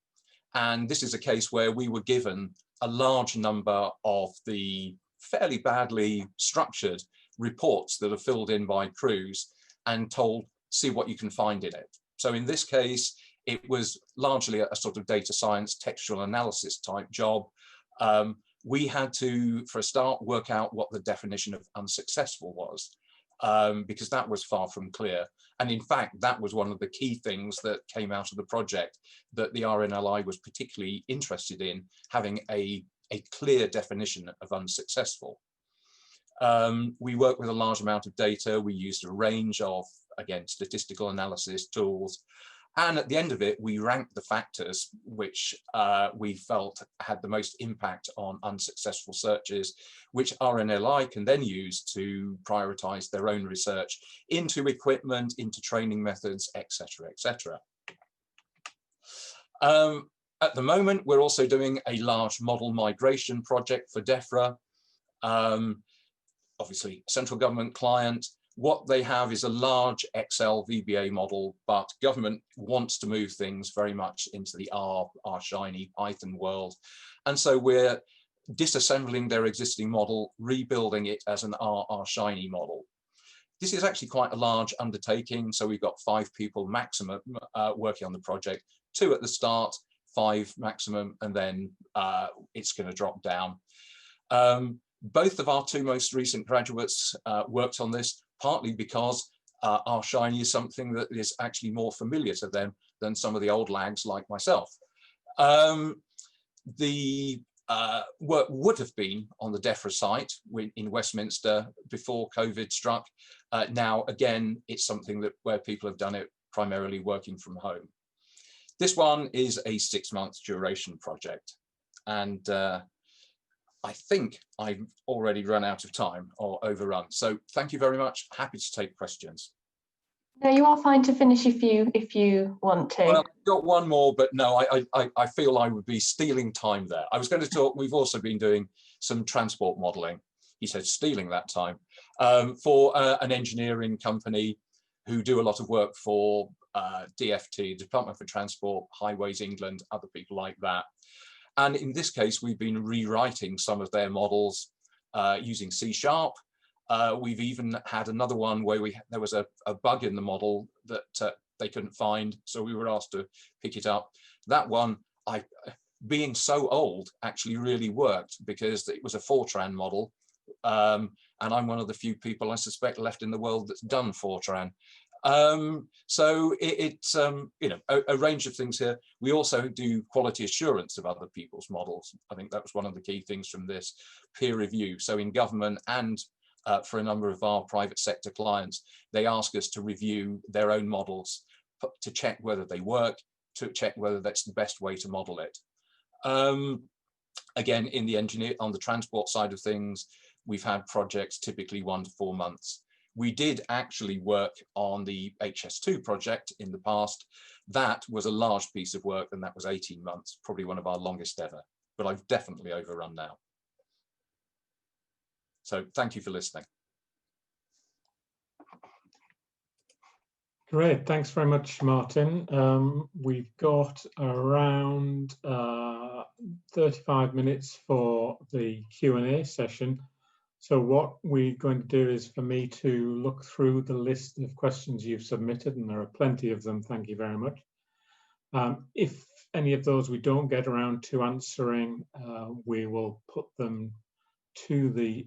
And this is a case where we were given a large number of the fairly badly structured reports that are filled in by crews and told, see what you can find in it. So in this case, it was largely a sort of data science textual analysis type job. We had to, for a start, work out what the definition of unsuccessful was, because that was far from clear. And in fact, that was one of the key things that came out of the project, that the RNLI was particularly interested in, having a clear definition of unsuccessful. We worked with a large amount of data. We used a range of, again, statistical analysis tools. And at the end of it, we ranked the factors which we felt had the most impact on unsuccessful searches, which RNLI can then use to prioritize their own research into equipment, into training methods, etc., etc. At the moment, we're also doing a large model migration project for Defra. Obviously, central government client. What they have is a large Excel VBA model, but government wants to move things very much into the R shiny Python world. And so we're disassembling their existing model, rebuilding it as an R shiny model. This is actually quite a large undertaking. So we've got 5 people maximum working on the project, 2 at the start, 5 maximum, and then it's going to drop down. Both of our 2 most recent graduates worked on this, partly because R shiny is something that is actually more familiar to them than some of the old lags like myself. The work would have been on the Defra site in Westminster before COVID struck. Now, again, it's something that where people have done it primarily working from home. This one is a 6-month duration project. And I think I've already run out of time or overrun. So thank you very much. Happy to take questions. No, you are fine to finish if you want to. Well, I've got one more, but no, I feel I would be stealing time there. I was going to talk, we've also been doing some transport modeling. He said stealing that time for an engineering company who do a lot of work for DFT, Department for Transport, Highways England, other people like that. And in this case, we've been rewriting some of their models using C#. We've even had another one where there was a bug in the model that they couldn't find, so we were asked to pick it up. That one, being so old, actually really worked because it was a Fortran model, and I'm one of the few people I suspect left in the world that's done Fortran. So it's you know, a range of things here. We also do quality assurance of other people's models. I think that was one of the key things from this peer review. So in government and for a number of our private sector clients, they ask us to review their own models to check whether they work, to check whether that's the best way to model it. Again, in the on the transport side of things, we've had projects typically 1 to 4 months. We did actually work on the HS2 project in the past. That was a large piece of work, and that was 18 months, probably one of our longest ever, but I've definitely overrun now. So thank you for listening. Great, thanks very much, Martin. We've got around 35 minutes for the Q&A session. So what we're going to do is for me to look through the list of questions you've submitted, and there are plenty of them, thank you very much. If any of those we don't get around to answering, we will put them to the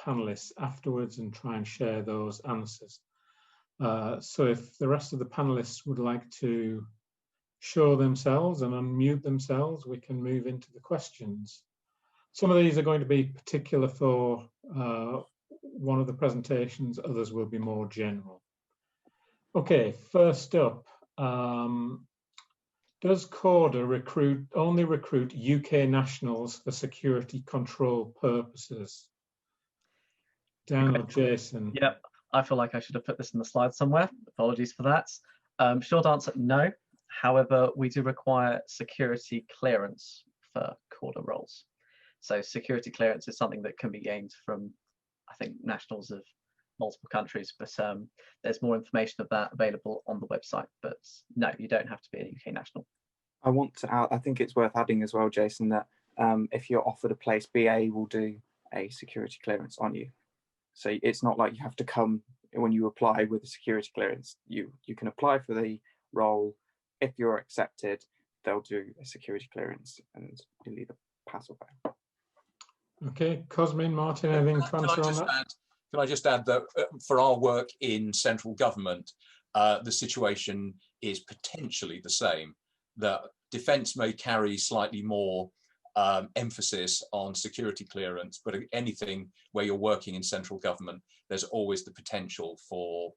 panelists afterwards and try and share those answers. So if the rest of the panelists would like to show themselves and unmute themselves, we can move into the questions. Some of these are going to be particular for one of the presentations, others will be more general. Okay, first up, does CORDA only recruit UK nationals for security control purposes? Dan or Jason? Yep, I feel like I should have put this in the slide somewhere. Apologies for that. Short answer, no. However, we do require security clearance for CORDA roles. So security clearance is something that can be gained from, I think, nationals of multiple countries, but there's more information of that available on the website. But no, you don't have to be a UK national. I want to add, I think it's worth adding as well, Jason, that if you're offered a place, BA will do a security clearance on you. So it's not like you have to come when you apply with a security clearance. You can apply for the role. If you're accepted, they'll do a security clearance and you'll either pass or fail. Okay, Cosmin, Martin, anything to answer on that? Can I just add that for our work in central government, the situation is potentially the same. That defence may carry slightly more emphasis on security clearance, but anything where you're working in central government, there's always the potential for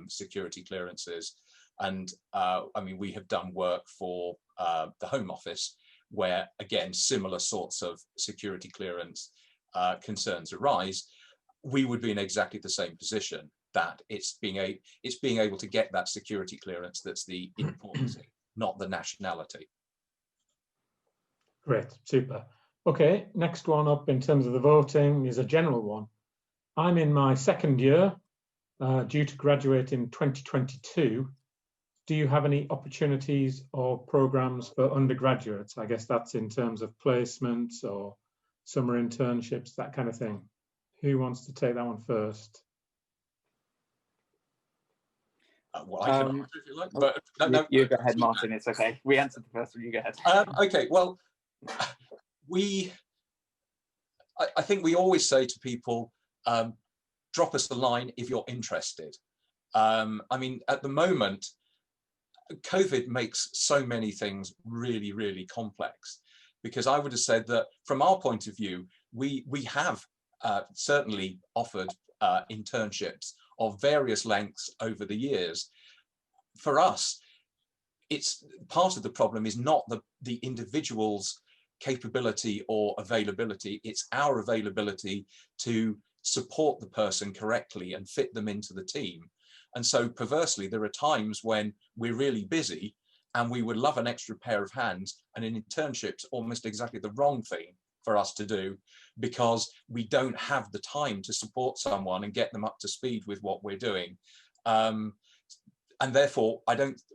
security clearances. And I mean, we have done work for the Home Office, where again, similar sorts of security clearance concerns arise. We would be in exactly the same position, that it's being able to get that security clearance that's the important thing, not the nationality. Great, super. Okay, next one up in terms of the voting is a general one. I'm in my second year, due to graduate in 2022. Do you have any opportunities or programs for undergraduates? I guess that's in terms of placements or summer internships, that kind of thing. Who wants to take that one first? Well, I can answer if you like, but no, you go ahead, Martin. It's okay. We answered the first one. You go ahead. Okay. Well, I think we always say to people, drop us a line if you're interested. I mean, at the moment, COVID makes so many things really, really complex, because I would have said that from our point of view, we have certainly offered internships of various lengths over the years. For us, it's part of the problem is not the individual's capability or availability, it's our availability to support the person correctly and fit them into the team. And so perversely, there are times when we're really busy and we would love an extra pair of hands, and an internship's almost exactly the wrong thing for us to do, because we don't have the time to support someone and get them up to speed with what we're doing. And therefore,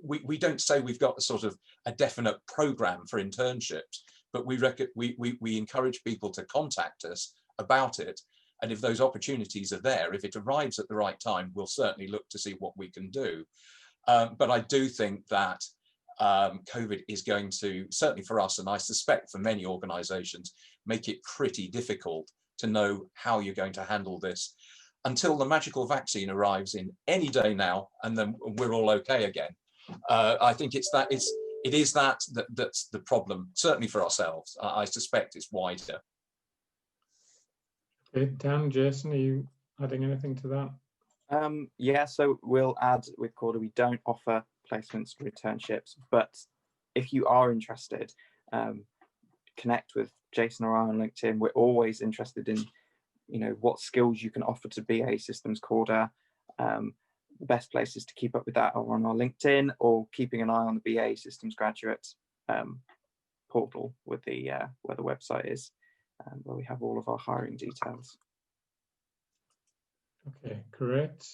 we don't say we've got a sort of a definite program for internships, but we encourage people to contact us about it. And if those opportunities are there, if it arrives at the right time, we'll certainly look to see what we can do. But I do think that COVID is going to, certainly for us, and I suspect for many organizations, make it pretty difficult to know how you're going to handle this until the magical vaccine arrives in any day now, and then we're all okay again. I think it is that's the problem, certainly for ourselves. I suspect it's wider. Okay, Dan, Jason, are you adding anything to that? Yeah, so we'll add with Corda, we don't offer placements or internships, but if you are interested, connect with Jason or I on LinkedIn. We're always interested in, what skills you can offer to BA Systems Corda. The best places to keep up with that are on our LinkedIn, or keeping an eye on the BA Systems Graduate portal with the where the website is, where we have all of our hiring details. Okay, correct.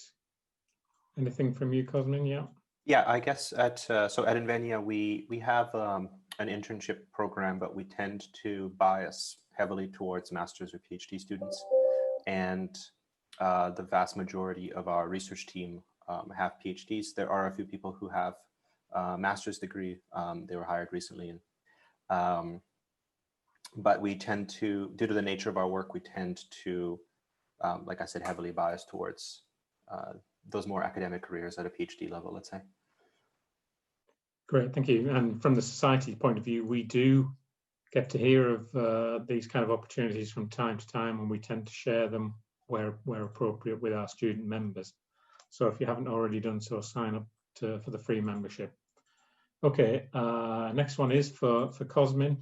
Anything from you, Cosmin? Yeah. Yeah, I guess at Invenia we have an internship program, but we tend to bias heavily towards master's or PhD students, and the vast majority of our research team have PhDs. There are a few people who have a master's degree. They were hired recently, but we tend to, due to the nature of our work, we tend to, like I said, heavily bias towards those more academic careers at a PhD level, let's say. Great, thank you. And from the society point of view, we do get to hear of these kind of opportunities from time to time, and we tend to share them where appropriate with our student members. So if you haven't already done so, sign up for the free membership. Okay, next one is for Cosmin.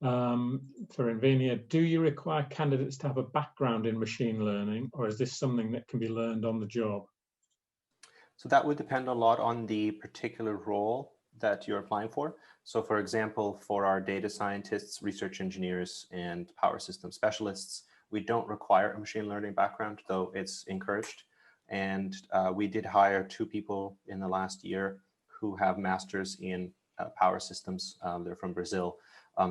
For Invenia, do you require candidates to have a background in machine learning, or is this something that can be learned on the job? So that would depend a lot on the particular role that you're applying for. So for example, for our data scientists, research engineers, and power system specialists, we don't require a machine learning background, though it's encouraged. And we did hire 2 people in the last year who have masters in power systems. They're from Brazil.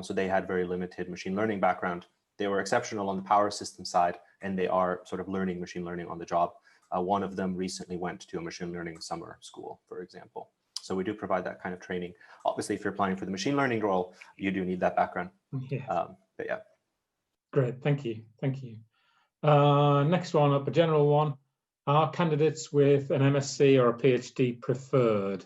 So they had very limited machine learning background. They were exceptional on the power system side, and they are sort of learning machine learning on the job. One of them recently went to a machine learning summer school, for example. So we do provide that kind of training. Obviously, if you're applying for the machine learning role, you do need that background. Yeah. But yeah. Great, thank you, thank you. Next one up, a general one. Are candidates with an MSc or a PhD preferred?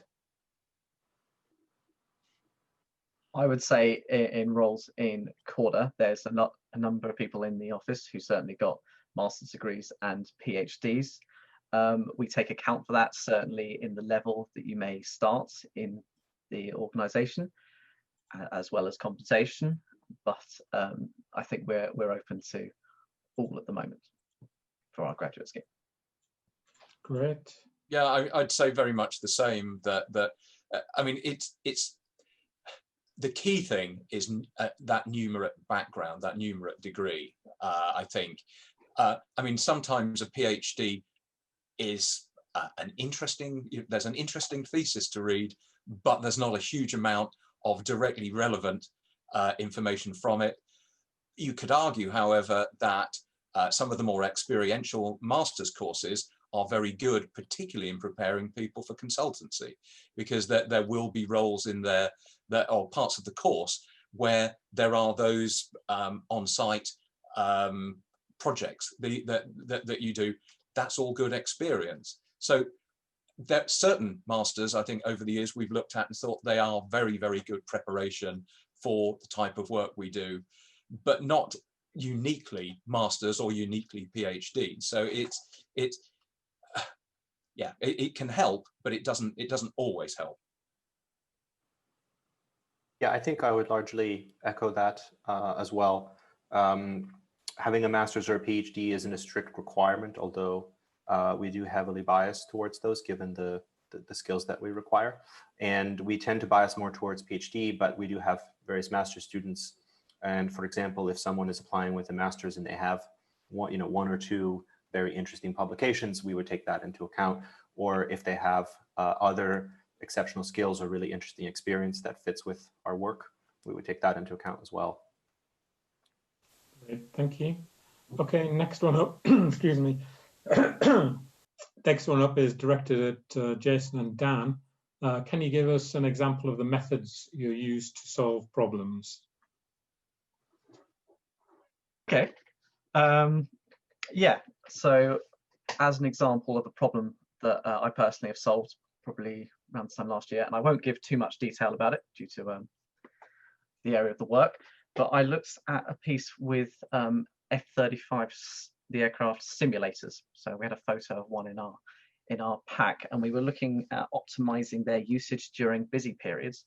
I would say in roles in Corda, there's a number of people in the office who certainly got master's degrees and PhDs. We take account for that certainly in the level that you may start in the organisation, as well as compensation. But I think we're open to all at the moment for our graduate scheme. Great. Yeah, I'd say very much the same. That I mean, it's the key thing is that numerate background, that numerate degree. I think. I mean, sometimes a PhD is there's an interesting thesis to read, but there's not a huge amount of directly relevant information from it. You could argue, however, that some of the more experiential master's courses are very good, particularly in preparing people for consultancy, because there will be roles in there or parts of the course where there are those on-site projects that you do. That's all good experience. So there certain masters, I think over the years we've looked at and thought they are very, very good preparation for the type of work we do, but not uniquely masters or uniquely PhD. So it can help, but it doesn't always help. Yeah, I think I would largely echo that as well. Having a master's or a PhD isn't a strict requirement, although we do heavily bias towards those given the skills that we require. And we tend to bias more towards PhD, but we do have various master's students. And for example, if someone is applying with a master's and they have one or two very interesting publications, we would take that into account. Or if they have other exceptional skills or really interesting experience that fits with our work, we would take that into account as well. Great, thank you. Okay, next one up, excuse me. Next one up is directed at Jason and Dan. Can you give us an example of the methods you use to solve problems? Okay. Yeah, so as an example of a problem that I personally have solved probably around this time last year, and I won't give too much detail about it due to the area of the work, but I looked at a piece with F-35, the aircraft simulators. So we had a photo of one in our pack, and we were looking at optimizing their usage during busy periods,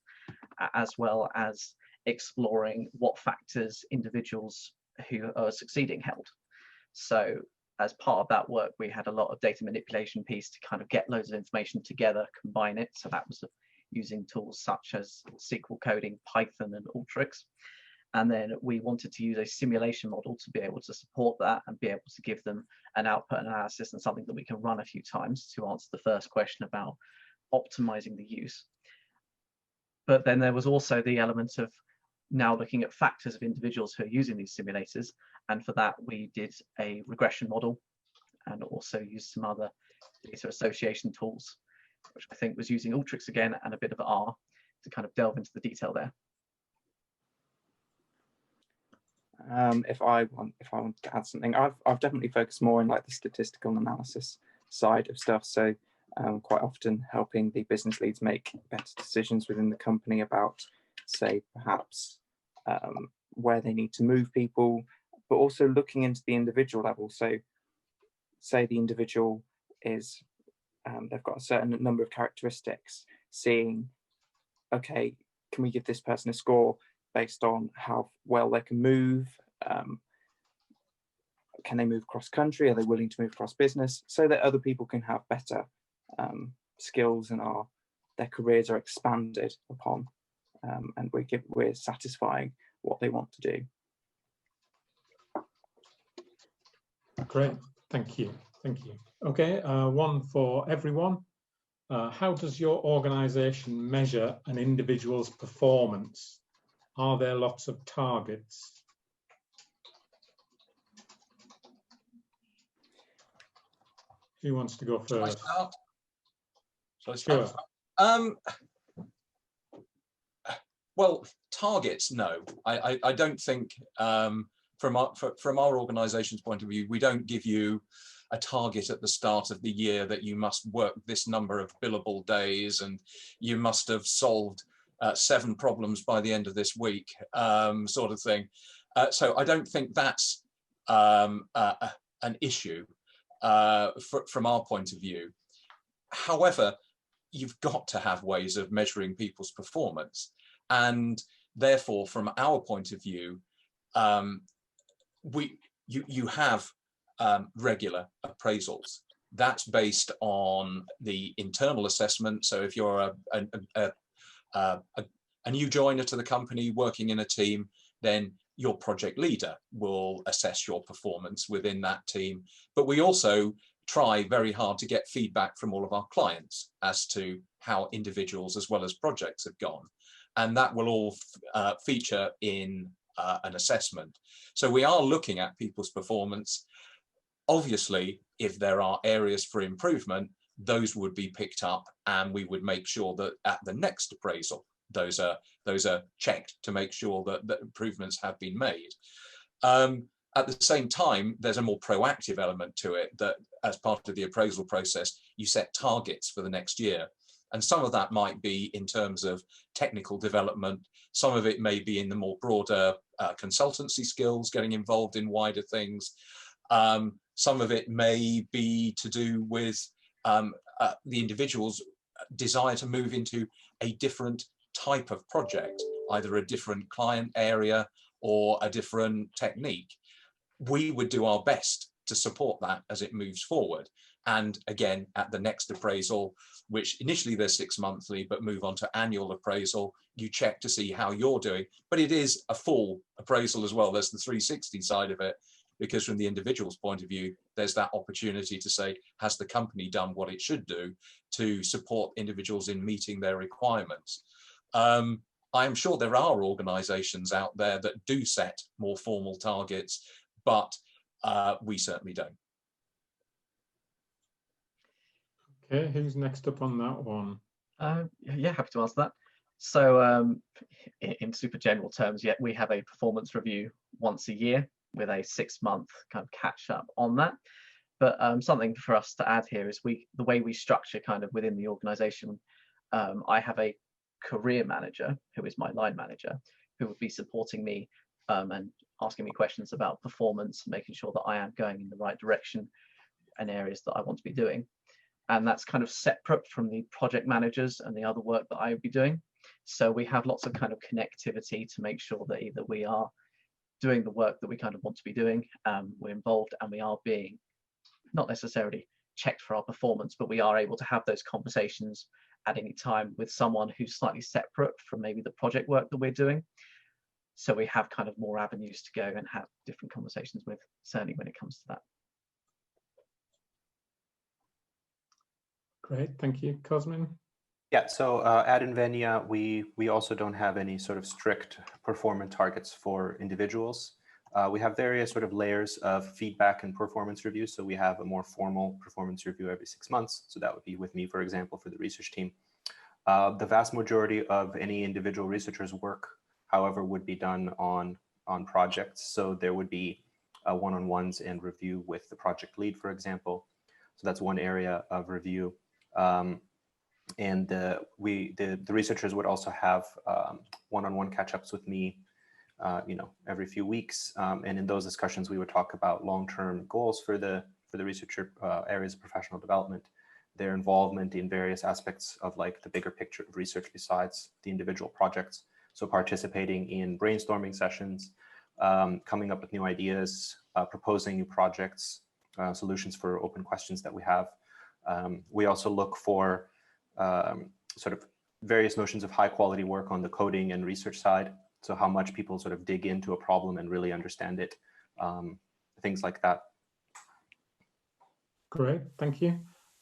as well as exploring what factors individuals who are succeeding held. So as part of that work, we had a lot of data manipulation piece to kind of get loads of information together, combine it. So that was using tools such as SQL coding, Python, and Alteryx. And then we wanted to use a simulation model to be able to support that and be able to give them an output analysis and something that we can run a few times to answer the first question about optimizing the use. But then there was also the element of now looking at factors of individuals who are using these simulators. And for that, we did a regression model and also used some other data association tools, which I think was using Alteryx again and a bit of R to kind of delve into the detail there. If I want to add something, I've definitely focused more on like the statistical analysis side of stuff. So quite often helping the business leads make better decisions within the company about, say, perhaps where they need to move people, but also looking into the individual level. So say the individual is, they've got a certain number of characteristics, seeing, okay, can we give this person a score based on how well they can move? Can they move cross country? Are they willing to move cross business? So that other people can have better skills and their careers are expanded upon, and we're satisfying what they want to do. Great, thank you, thank you. Okay, one for everyone. how does your organization measure an individual's performance? Are there lots of targets? Who wants to go Shall I first? start? Shall I start? Sure. Well, targets, no. I don't think from our organisation's point of view, we don't give you a target at the start of the year that you must work this number of billable days and you must have solved 7 problems by the end of this week, sort of thing. So I don't think that's an issue from our point of view. However, you've got to have ways of measuring people's performance. And therefore, from our point of view, you have regular appraisals. That's based on the internal assessment. So if you're a new joiner to the company working in a team, then your project leader will assess your performance within that team. But we also try very hard to get feedback from all of our clients as to how individuals as well as projects have gone. And that will all feature in an assessment. So we are looking at people's performance. Obviously, if there are areas for improvement, those would be picked up and we would make sure that at the next appraisal, those are checked to make sure that improvements have been made. At the same time, there's a more proactive element to it, that as part of the appraisal process, you set targets for the next year. And some of that might be in terms of technical development. Some of it may be in the more broader consultancy skills, getting involved in wider things. Some of it may be to do with the individual's desire to move into a different type of project, either a different client area or a different technique. We would do our best to support that as it moves forward. And again, at the next appraisal, which initially they're 6 monthly, but move on to annual appraisal, you check to see how you're doing. But it is a full appraisal as well. There's the 360 side of it, because from the individual's point of view, there's that opportunity to say, has the company done what it should do to support individuals in meeting their requirements? I am sure there are organizations out there that do set more formal targets, but we certainly don't. Okay, who's next up on that one? Yeah, happy to answer that. So in super general terms, yeah, we have a performance review once a year with a 6-month kind of catch up on that. But something for us to add here is the way we structure kind of within the organization. I have a career manager who is my line manager, who would be supporting me and asking me questions about performance, making sure that I am going in the right direction and areas that I want to be doing. And that's kind of separate from the project managers and the other work that I would be doing. So we have lots of kind of connectivity to make sure that either we are doing the work that we kind of want to be doing, we're involved, and we are being not necessarily checked for our performance, but we are able to have those conversations at any time with someone who's slightly separate from maybe the project work that we're doing. So we have kind of more avenues to go and have different conversations with, certainly when it comes to that. Great, thank you. Cosmin? Yeah, so at Invenia, we also don't have any sort of strict performance targets for individuals. We have various sort of layers of feedback and performance review. So we have a more formal performance review every 6 months. So that would be with me, for example, for the research team. The vast majority of any individual researcher's work, however, would be done on projects. So there would be one-on-ones and review with the project lead, for example. So that's one area of review. And the researchers would also have one-on-one catch-ups with me, every few weeks. And in those discussions, we would talk about long-term goals for the researcher, areas of professional development, their involvement in various aspects of like the bigger picture of research besides the individual projects. So participating in brainstorming sessions, coming up with new ideas, proposing new projects, solutions for open questions that we have. We also look for sort of various notions of high quality work on the coding and research side. So how much people sort of dig into a problem and really understand it, things like that. Great, thank you.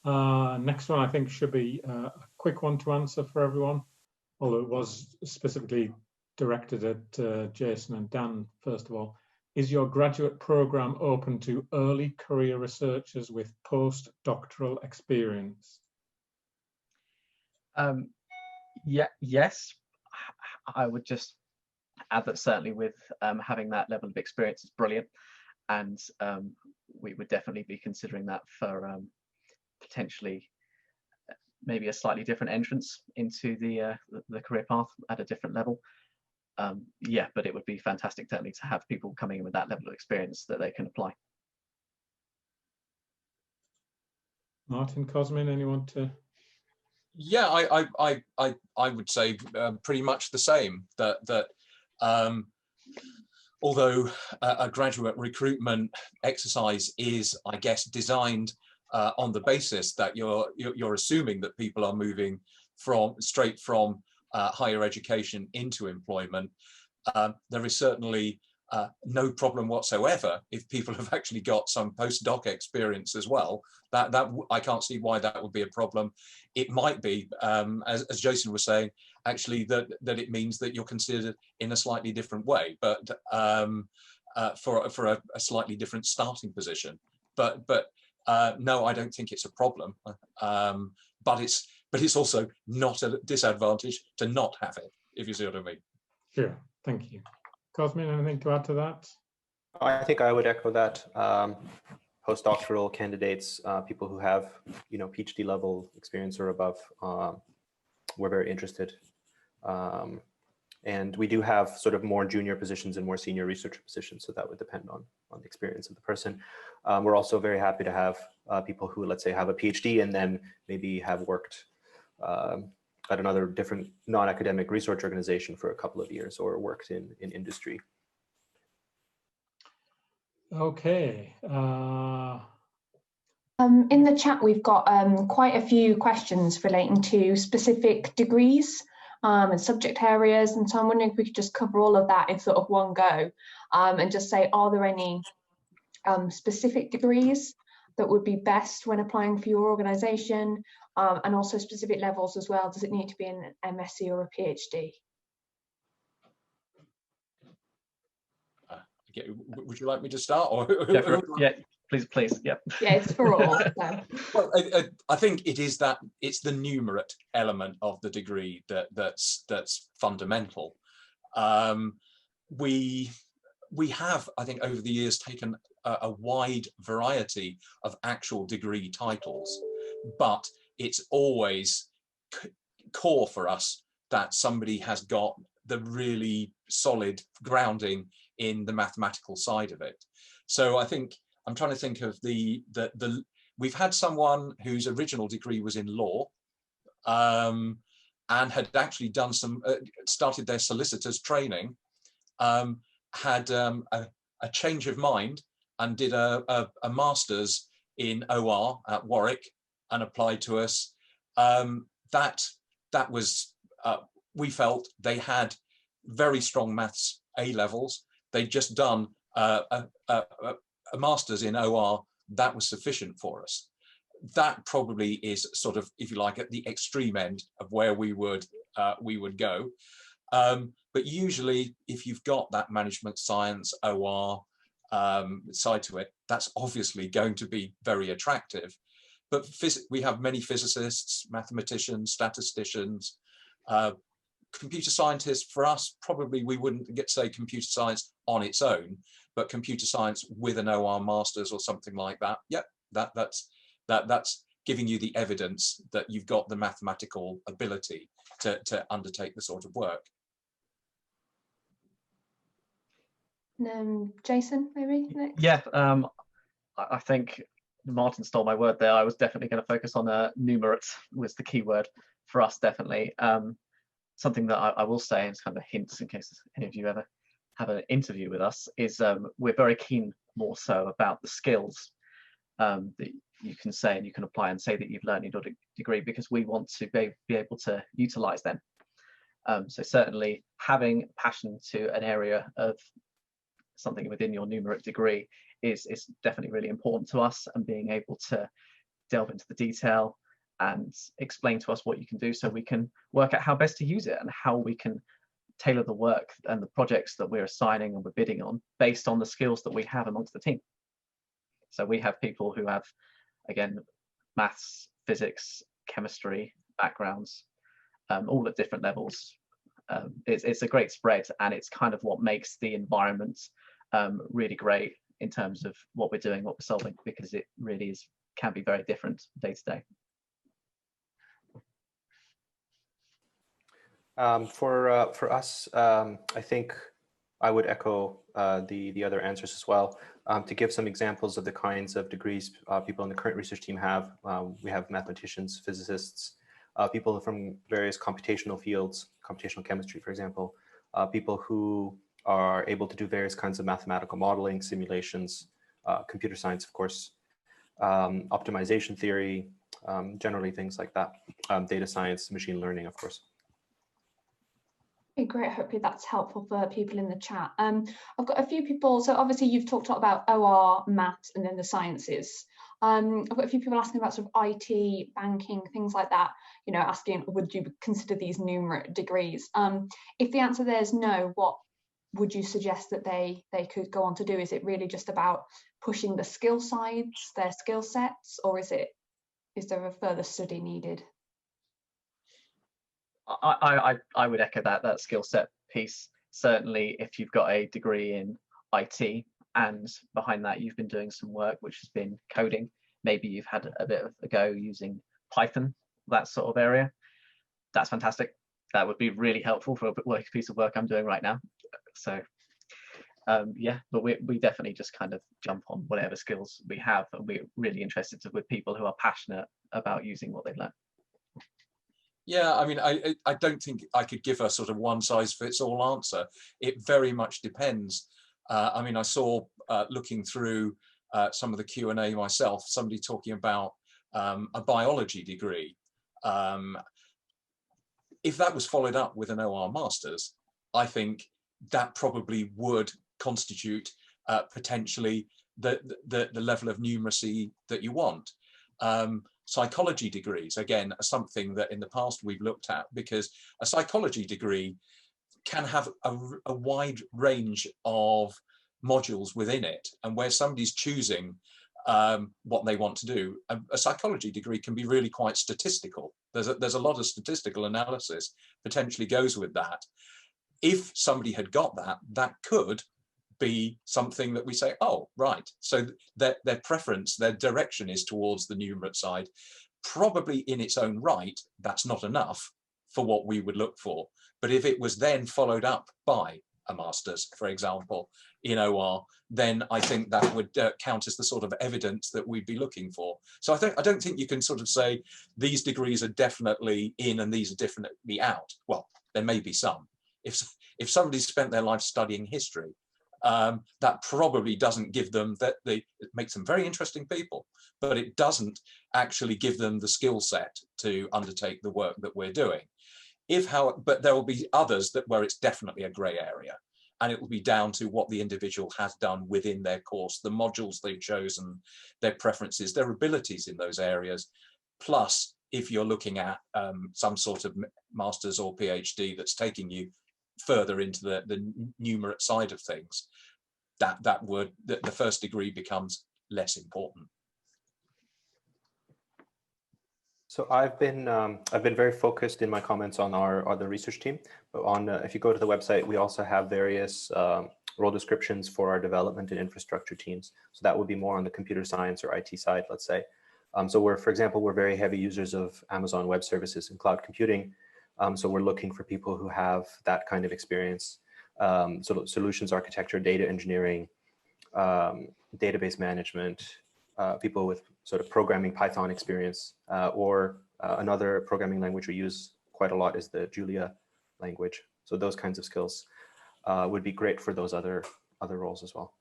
Next one I think should be a quick one to answer for everyone, although it was specifically directed at Jason and Dan first of all. Is your graduate program open to early career researchers with postdoctoral experience? Yeah, yes. I would just add that certainly with having that level of experience is brilliant, and we would definitely be considering that for potentially maybe a slightly different entrance into the career path at a different level. Yeah, but it would be fantastic certainly to have people coming in with that level of experience that they can apply. Martin, Cosmin, anyone to? Yeah, I would say pretty much the same. That although a graduate recruitment exercise is, I guess, designed on the basis that you're assuming that people are moving straight from higher education into employment, there is certainly no problem whatsoever if people have actually got some postdoc experience as well. That I can't see why that would be a problem. It might be, as Jason was saying, actually that it means that you're considered in a slightly different way, but for a slightly different starting position. But no, I don't think it's a problem. But it's also not a disadvantage to not have it, if you see what I mean. Sure, thank you. Cosmin, anything to add to that? I think I would echo that. Postdoctoral candidates, people who have, PhD level experience or above, we're very interested. And we do have sort of more junior positions and more senior researcher positions, so that would depend on the experience of the person. We're also very happy to have people who, let's say, have a PhD and then maybe have worked at another different non-academic research organization for a couple of years or worked in industry. Okay. In the chat, we've got quite a few questions relating to specific degrees and subject areas. And so I'm wondering if we could just cover all of that in sort of one go and just say, are there any specific degrees that would be best when applying for your organisation, and also specific levels as well? Does it need to be an MSc or a PhD? Would you like me to start? Or yeah, please, yeah. Yeah, it's for all. So. Well, I think it's the numerate element of the degree that's fundamental. We have, I think, over the years taken a wide variety of actual degree titles, but it's always core for us that somebody has got the really solid grounding in the mathematical side of it. So I think I'm trying to think of we've had someone whose original degree was in law, and had actually done started their solicitor's training, had a change of mind and did a master's in OR at Warwick and applied to us. That was, we felt they had very strong maths A levels. They'd just done a master's in OR. That was sufficient for us. That probably is sort of, if you like, at the extreme end of where we would go. But usually, if you've got that management science OR side to it, that's obviously going to be very attractive. But we have many physicists, mathematicians, statisticians, computer scientists. For us, probably we wouldn't get to say computer science on its own, but computer science with an OR masters or something like that. Yep, that's giving you the evidence that you've got the mathematical ability to undertake the sort of work. Jason, maybe next? Yeah, I think Martin stole my word there. I was definitely going to focus on numerate was the key word for us, definitely. Something that I will say, as kind of hints in case any of you ever have an interview with us, is we're very keen more so about the skills that you can say and you can apply and say that you've learned in your degree, because we want to be able to utilize them. So certainly having passion to an area of something within your numerate degree is definitely really important to us, and being able to delve into the detail and explain to us what you can do so we can work out how best to use it and how we can tailor the work and the projects that we're assigning and we're bidding on based on the skills that we have amongst the team. So we have people who have, again, maths, physics, chemistry backgrounds, all at different levels. It's a great spread, and it's kind of what makes the environment really great in terms of what we're doing, what we're solving, because it really can be very different day to day. For us, I think I would echo the other answers as well. To give some examples of the kinds of degrees people in the current research team have, we have mathematicians, physicists, people from various computational fields, computational chemistry, for example, people who are able to do various kinds of mathematical modeling, simulations, computer science, of course, optimization theory, generally things like that, data science, machine learning, of course. Okay, great. Hopefully that's helpful for people in the chat. I've got a few people. So obviously you've talked about OR, maths, and then the sciences. I've got a few people asking about sort of IT, banking, things like that, you know, asking, would you consider these numerate degrees? If the answer there is no, what would you suggest that they could go on to do? Is it really just about pushing the skill sides, their skill sets, or is there a further study needed? I would echo that skill set piece. Certainly, if you've got a degree in IT and behind that you've been doing some work which has been coding, maybe you've had a bit of a go using Python, that sort of area, that's fantastic. That would be really helpful for a piece of work I'm doing right now. So yeah, but we definitely just kind of jump on whatever skills we have, and we're really interested with people who are passionate about using what they've learned. Yeah, I mean, I don't think I could give a sort of one-size-fits-all answer. It very much depends. I mean, I saw looking through some of the Q&A myself, somebody talking about a biology degree. If that was followed up with an OR Masters, I think that probably would constitute potentially the level of numeracy that you want. Psychology degrees, again, are something that in the past we've looked at, because a psychology degree can have a wide range of modules within it, and where somebody's choosing what they want to do, a psychology degree can be really quite statistical. There's a lot of statistical analysis potentially goes with that. If somebody had got that, that could be something that we say, oh, right, so their preference, their direction is towards the numerate side. Probably in its own right, that's not enough for what we would look for. But if it was then followed up by a master's, for example, in OR, then I think that would count as the sort of evidence that we'd be looking for. So I don't think you can sort of say these degrees are definitely in and these are definitely out. Well, there may be some. If somebody's spent their life studying history, that probably doesn't give them it makes them very interesting people, but it doesn't actually give them the skill set to undertake the work that we're doing. But there will be others where it's definitely a grey area, and it will be down to what the individual has done within their course, the modules they've chosen, their preferences, their abilities in those areas. Plus, if you're looking at some sort of master's or PhD that's taking you further into the numerate side of things, the first degree becomes less important. So I've been very focused in my comments on our other research team, but if you go to the website, we also have various role descriptions for our development and infrastructure teams. So that would be more on the computer science or IT side, let's say. So for example, we're very heavy users of Amazon Web Services and cloud computing. So we're looking for people who have that kind of experience. So solutions architecture, data engineering, database management, people with sort of programming Python experience, or another programming language we use quite a lot is the Julia language. So those kinds of skills would be great for those other roles as well.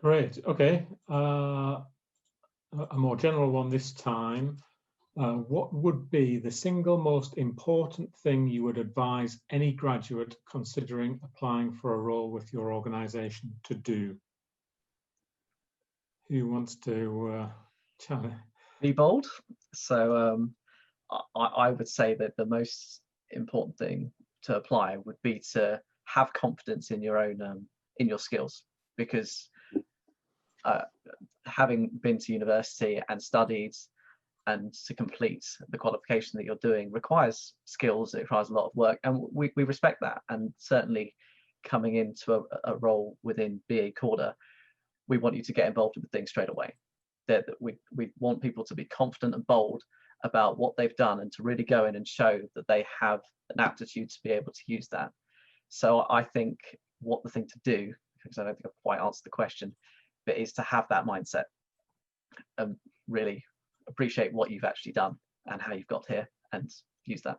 Great. Okay. A more general one this time. What would be the single most important thing you would advise any graduate considering applying for a role with your organization to do? Who wants to challenge? Be bold. So I would say that the most important thing to apply would be to have confidence in your own in your skills, because having been to university and studied and to complete the qualification that you're doing requires skills, it requires a lot of work, and we respect that. And certainly coming into a role within BA Corda, we want you to get involved with things straight away. That we want people to be confident and bold about what they've done, and to really go in and show that they have an aptitude to be able to use that. So I think what the thing to do, because I don't think I've quite answered the question, but is to have that mindset and really appreciate what you've actually done and how you've got here, and use that.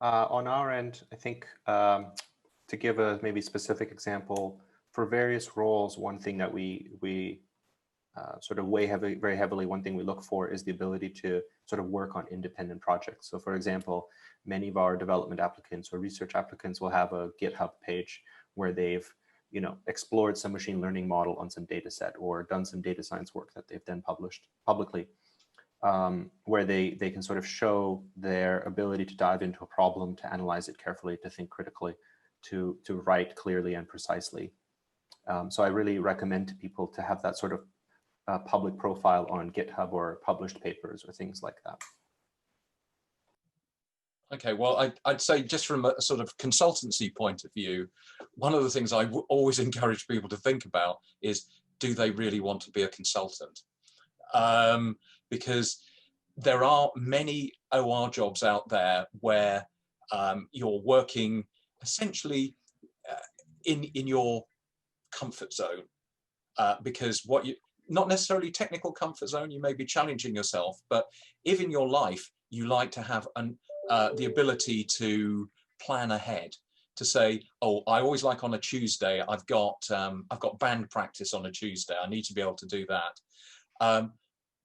On our end, I think to give a maybe specific example, for various roles, one thing that we sort of weigh very heavily, one thing we look for is the ability to sort of work on independent projects. So for example, many of our development applicants or research applicants will have a GitHub page where they've explored some machine learning model on some data set, or done some data science work that they've then published publicly, where they can sort of show their ability to dive into a problem, to analyze it carefully, to think critically, to write clearly and precisely. So I really recommend to people to have that sort of public profile on GitHub, or published papers or things like that. Okay, well, I'd say just from a sort of consultancy point of view, one of the things I always encourage people to think about is, do they really want to be a consultant? Because there are many OR jobs out there where you're working essentially in your comfort zone, because not necessarily technical comfort zone, you may be challenging yourself, but if in your life you like to have the ability to plan ahead, to say, oh, I always like on a Tuesday, I've got band practice on a Tuesday, I need to be able to do that.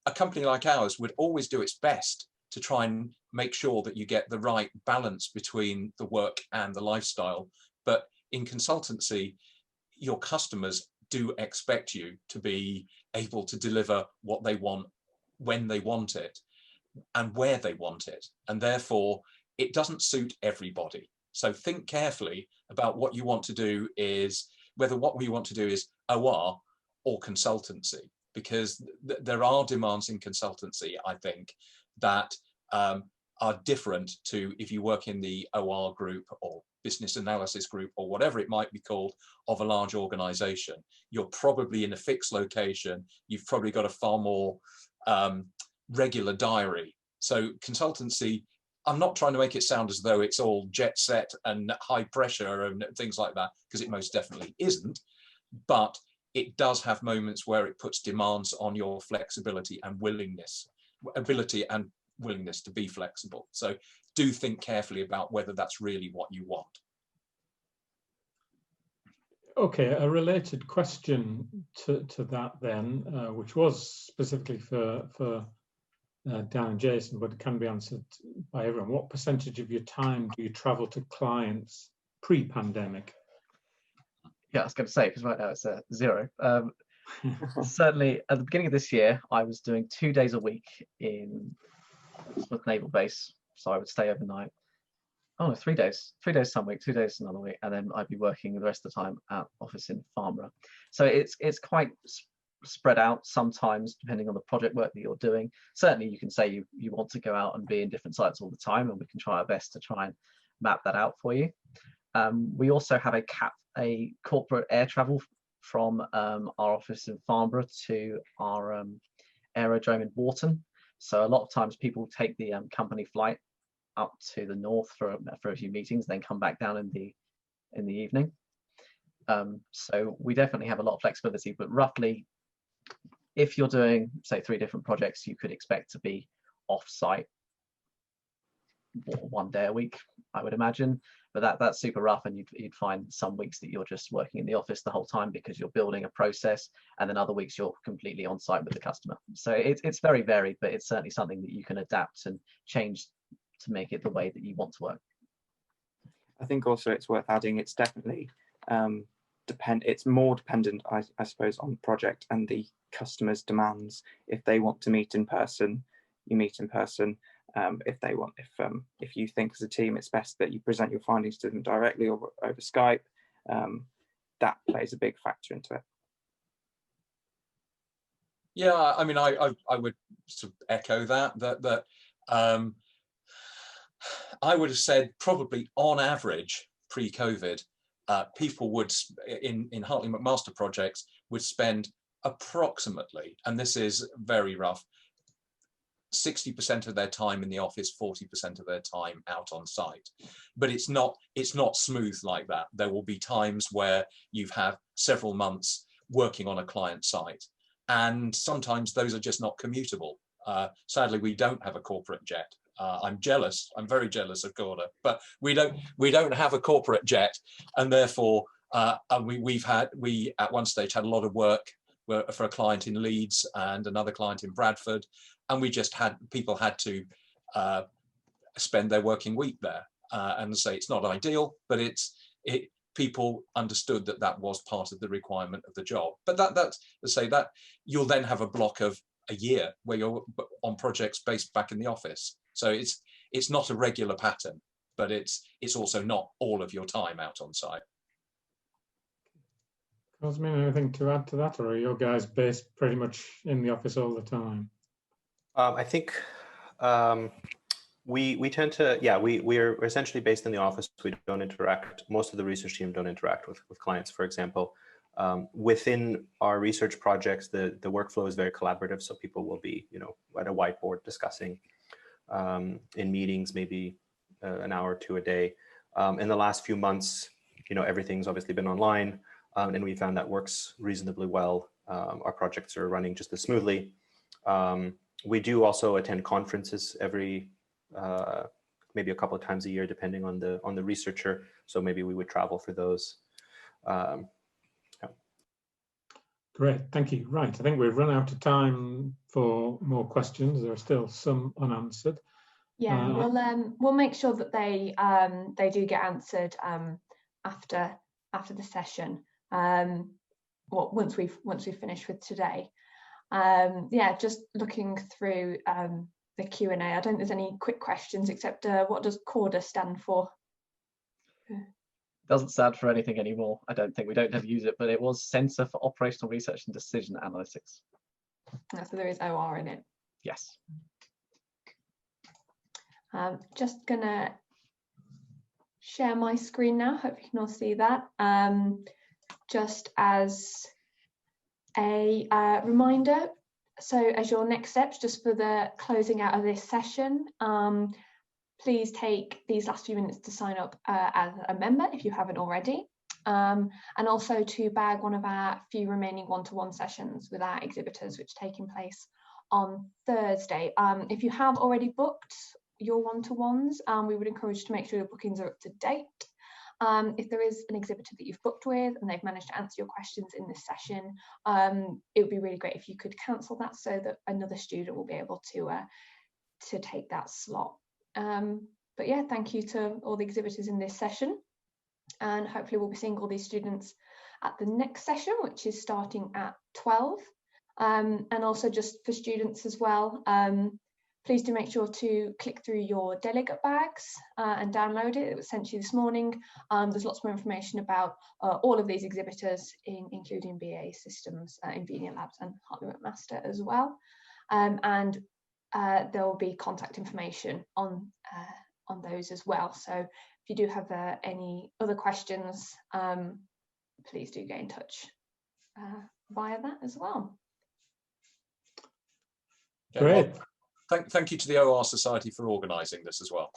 A company like ours would always do its best to try and make sure that you get the right balance between the work and the lifestyle. But in consultancy, your customers do expect you to be able to deliver what they want, when they want it, and where they want it. And therefore, it doesn't suit everybody. So think carefully about what you want to do, is whether what we want to do is OR or consultancy, because there are demands in consultancy, I think, that are different to if you work in the OR group or business analysis group or whatever it might be called of a large organization. You're probably in a fixed location. You've probably got a far more regular diary. So consultancy, I'm not trying to make it sound as though it's all jet set and high pressure and things like that, because it most definitely isn't. But it does have moments where it puts demands on your flexibility and ability and willingness to be flexible. So do think carefully about whether that's really what you want. Okay, a related question to that then, which was specifically for Dan and Jason, but it can be answered by everyone. What percentage of your time do you travel to clients pre-pandemic? Yeah, I was going to say, because right now it's 0. Certainly at the beginning of this year, I was doing 2 days a week in Smith Naval Base. So I would stay overnight. Oh no, 3 days. 3 days some week, 2 days another week, and then I'd be working the rest of the time at office in Farnborough. So it's quite spread out sometimes, depending on the project work that you're doing. Certainly you can say you want to go out and be in different sites all the time, and we can try our best to try and map that out for you. We also have a corporate air travel from our office in Farnborough to our aerodrome in Wharton. So a lot of times people take the company flight up to the north for a few meetings, then come back down in the evening. So we definitely have a lot of flexibility, but roughly, if you're doing, say, 3 different projects, you could expect to be off-site 1 day a week, I would imagine. But that's super rough, and you'd find some weeks that you're just working in the office the whole time because you're building a process, and then other weeks you're completely on site with the customer. So it's very varied, but it's certainly something that you can adapt and change to make it the way that you want to work. I think also it's worth adding, it's definitely it's more dependent, I suppose, on the project and the customer's demands. If they want to meet in person, you meet in person. If you think as a team it's best that you present your findings to them directly or over Skype, that plays a big factor into it. Yeah, I mean, I would sort of echo that I would have said probably on average pre-COVID, people would in Hartley McMaster projects would spend approximately, and this is very rough, 60% of their time in the office, 40% of their time out on site. But it's not smooth like that. There will be times where you've had several months working on a client site, and sometimes those are just not commutable. Sadly, we don't have a corporate jet. I'm jealous. I'm very jealous of Corda, but we don't have a corporate jet, and therefore we at one stage had a lot of work for a client in Leeds and another client in Bradford, and we just had people had to spend their working week there, and say it's not ideal, but people understood that was part of the requirement of the job. But that's to say that you'll then have a block of a year where you're on projects based back in the office. So it's not a regular pattern, but it's also not all of your time out on site. Cosmin, anything to add to that, or are your guys based pretty much in the office all the time? I think we tend to, yeah, we're essentially based in the office. We don't interact. Most of the research team don't interact with clients, for example. Within our research projects, the workflow is very collaborative. So people will be, at a whiteboard discussing in meetings, maybe an hour or two a day. In the last few months, everything's obviously been online, and we found that works reasonably well. Our projects are running just as smoothly. We do also attend conferences every maybe a couple of times a year, depending on the researcher. So maybe we would travel for those. Yeah. Great, thank you. Right, I think we've run out of time for more questions. There are still some unanswered. Yeah, we'll make sure that they do get answered after the session. Once we've finished with today. Yeah, just looking through the Q&A. I don't think there's any quick questions except what does Corda stand for? Doesn't stand for anything anymore. I don't think. We don't have to use it, but it was Centre for Operational Research and Decision Analytics. So there is OR in it. Yes. Just gonna share my screen now. Hope you can all see that. Just as a reminder, so as your next steps, just for the closing out of this session, please take these last few minutes to sign up as a member if you haven't already, and also to bag one of our few remaining one-to-one sessions with our exhibitors, which are taking place on Thursday. If you have already booked your one-to-ones, we would encourage you to make sure your bookings are up to date. If there is an exhibitor that you've booked with and they've managed to answer your questions in this session, it would be really great if you could cancel that so that another student will be able to take that slot. But yeah, thank you to all the exhibitors in this session, and hopefully we'll be seeing all these students at the next session, which is starting at 12. And also just for students as well, please do make sure to click through your delegate bags and download it. It was sent to you this morning. There's lots more information about all of these exhibitors, including BA Systems, Invenia Labs and Hartley McMaster as well. And there will be contact information on those as well. So if you do have any other questions, please do get in touch via that as well. Great. Well, thank you to the OR Society for organising this as well.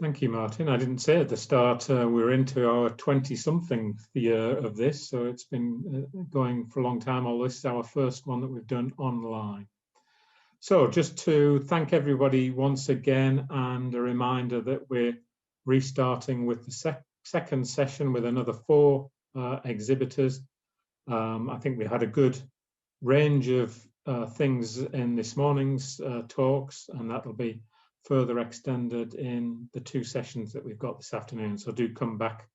Thank you, Martin. I didn't say at the start we're into our 20-something year of this, so it's been going for a long time. Although this is our first one that we've done online. So just to thank everybody once again, and a reminder that we're restarting with the second session with another 4 exhibitors. I think we had a good range of things in this morning's talks, and that'll be further extended in the 2 sessions that we've got this afternoon. So do come back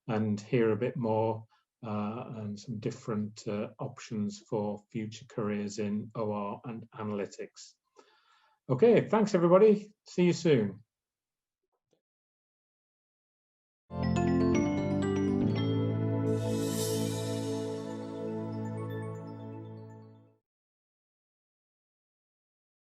and hear a bit more and some different options for future careers in OR and analytics. Okay, thanks everybody. See you soon.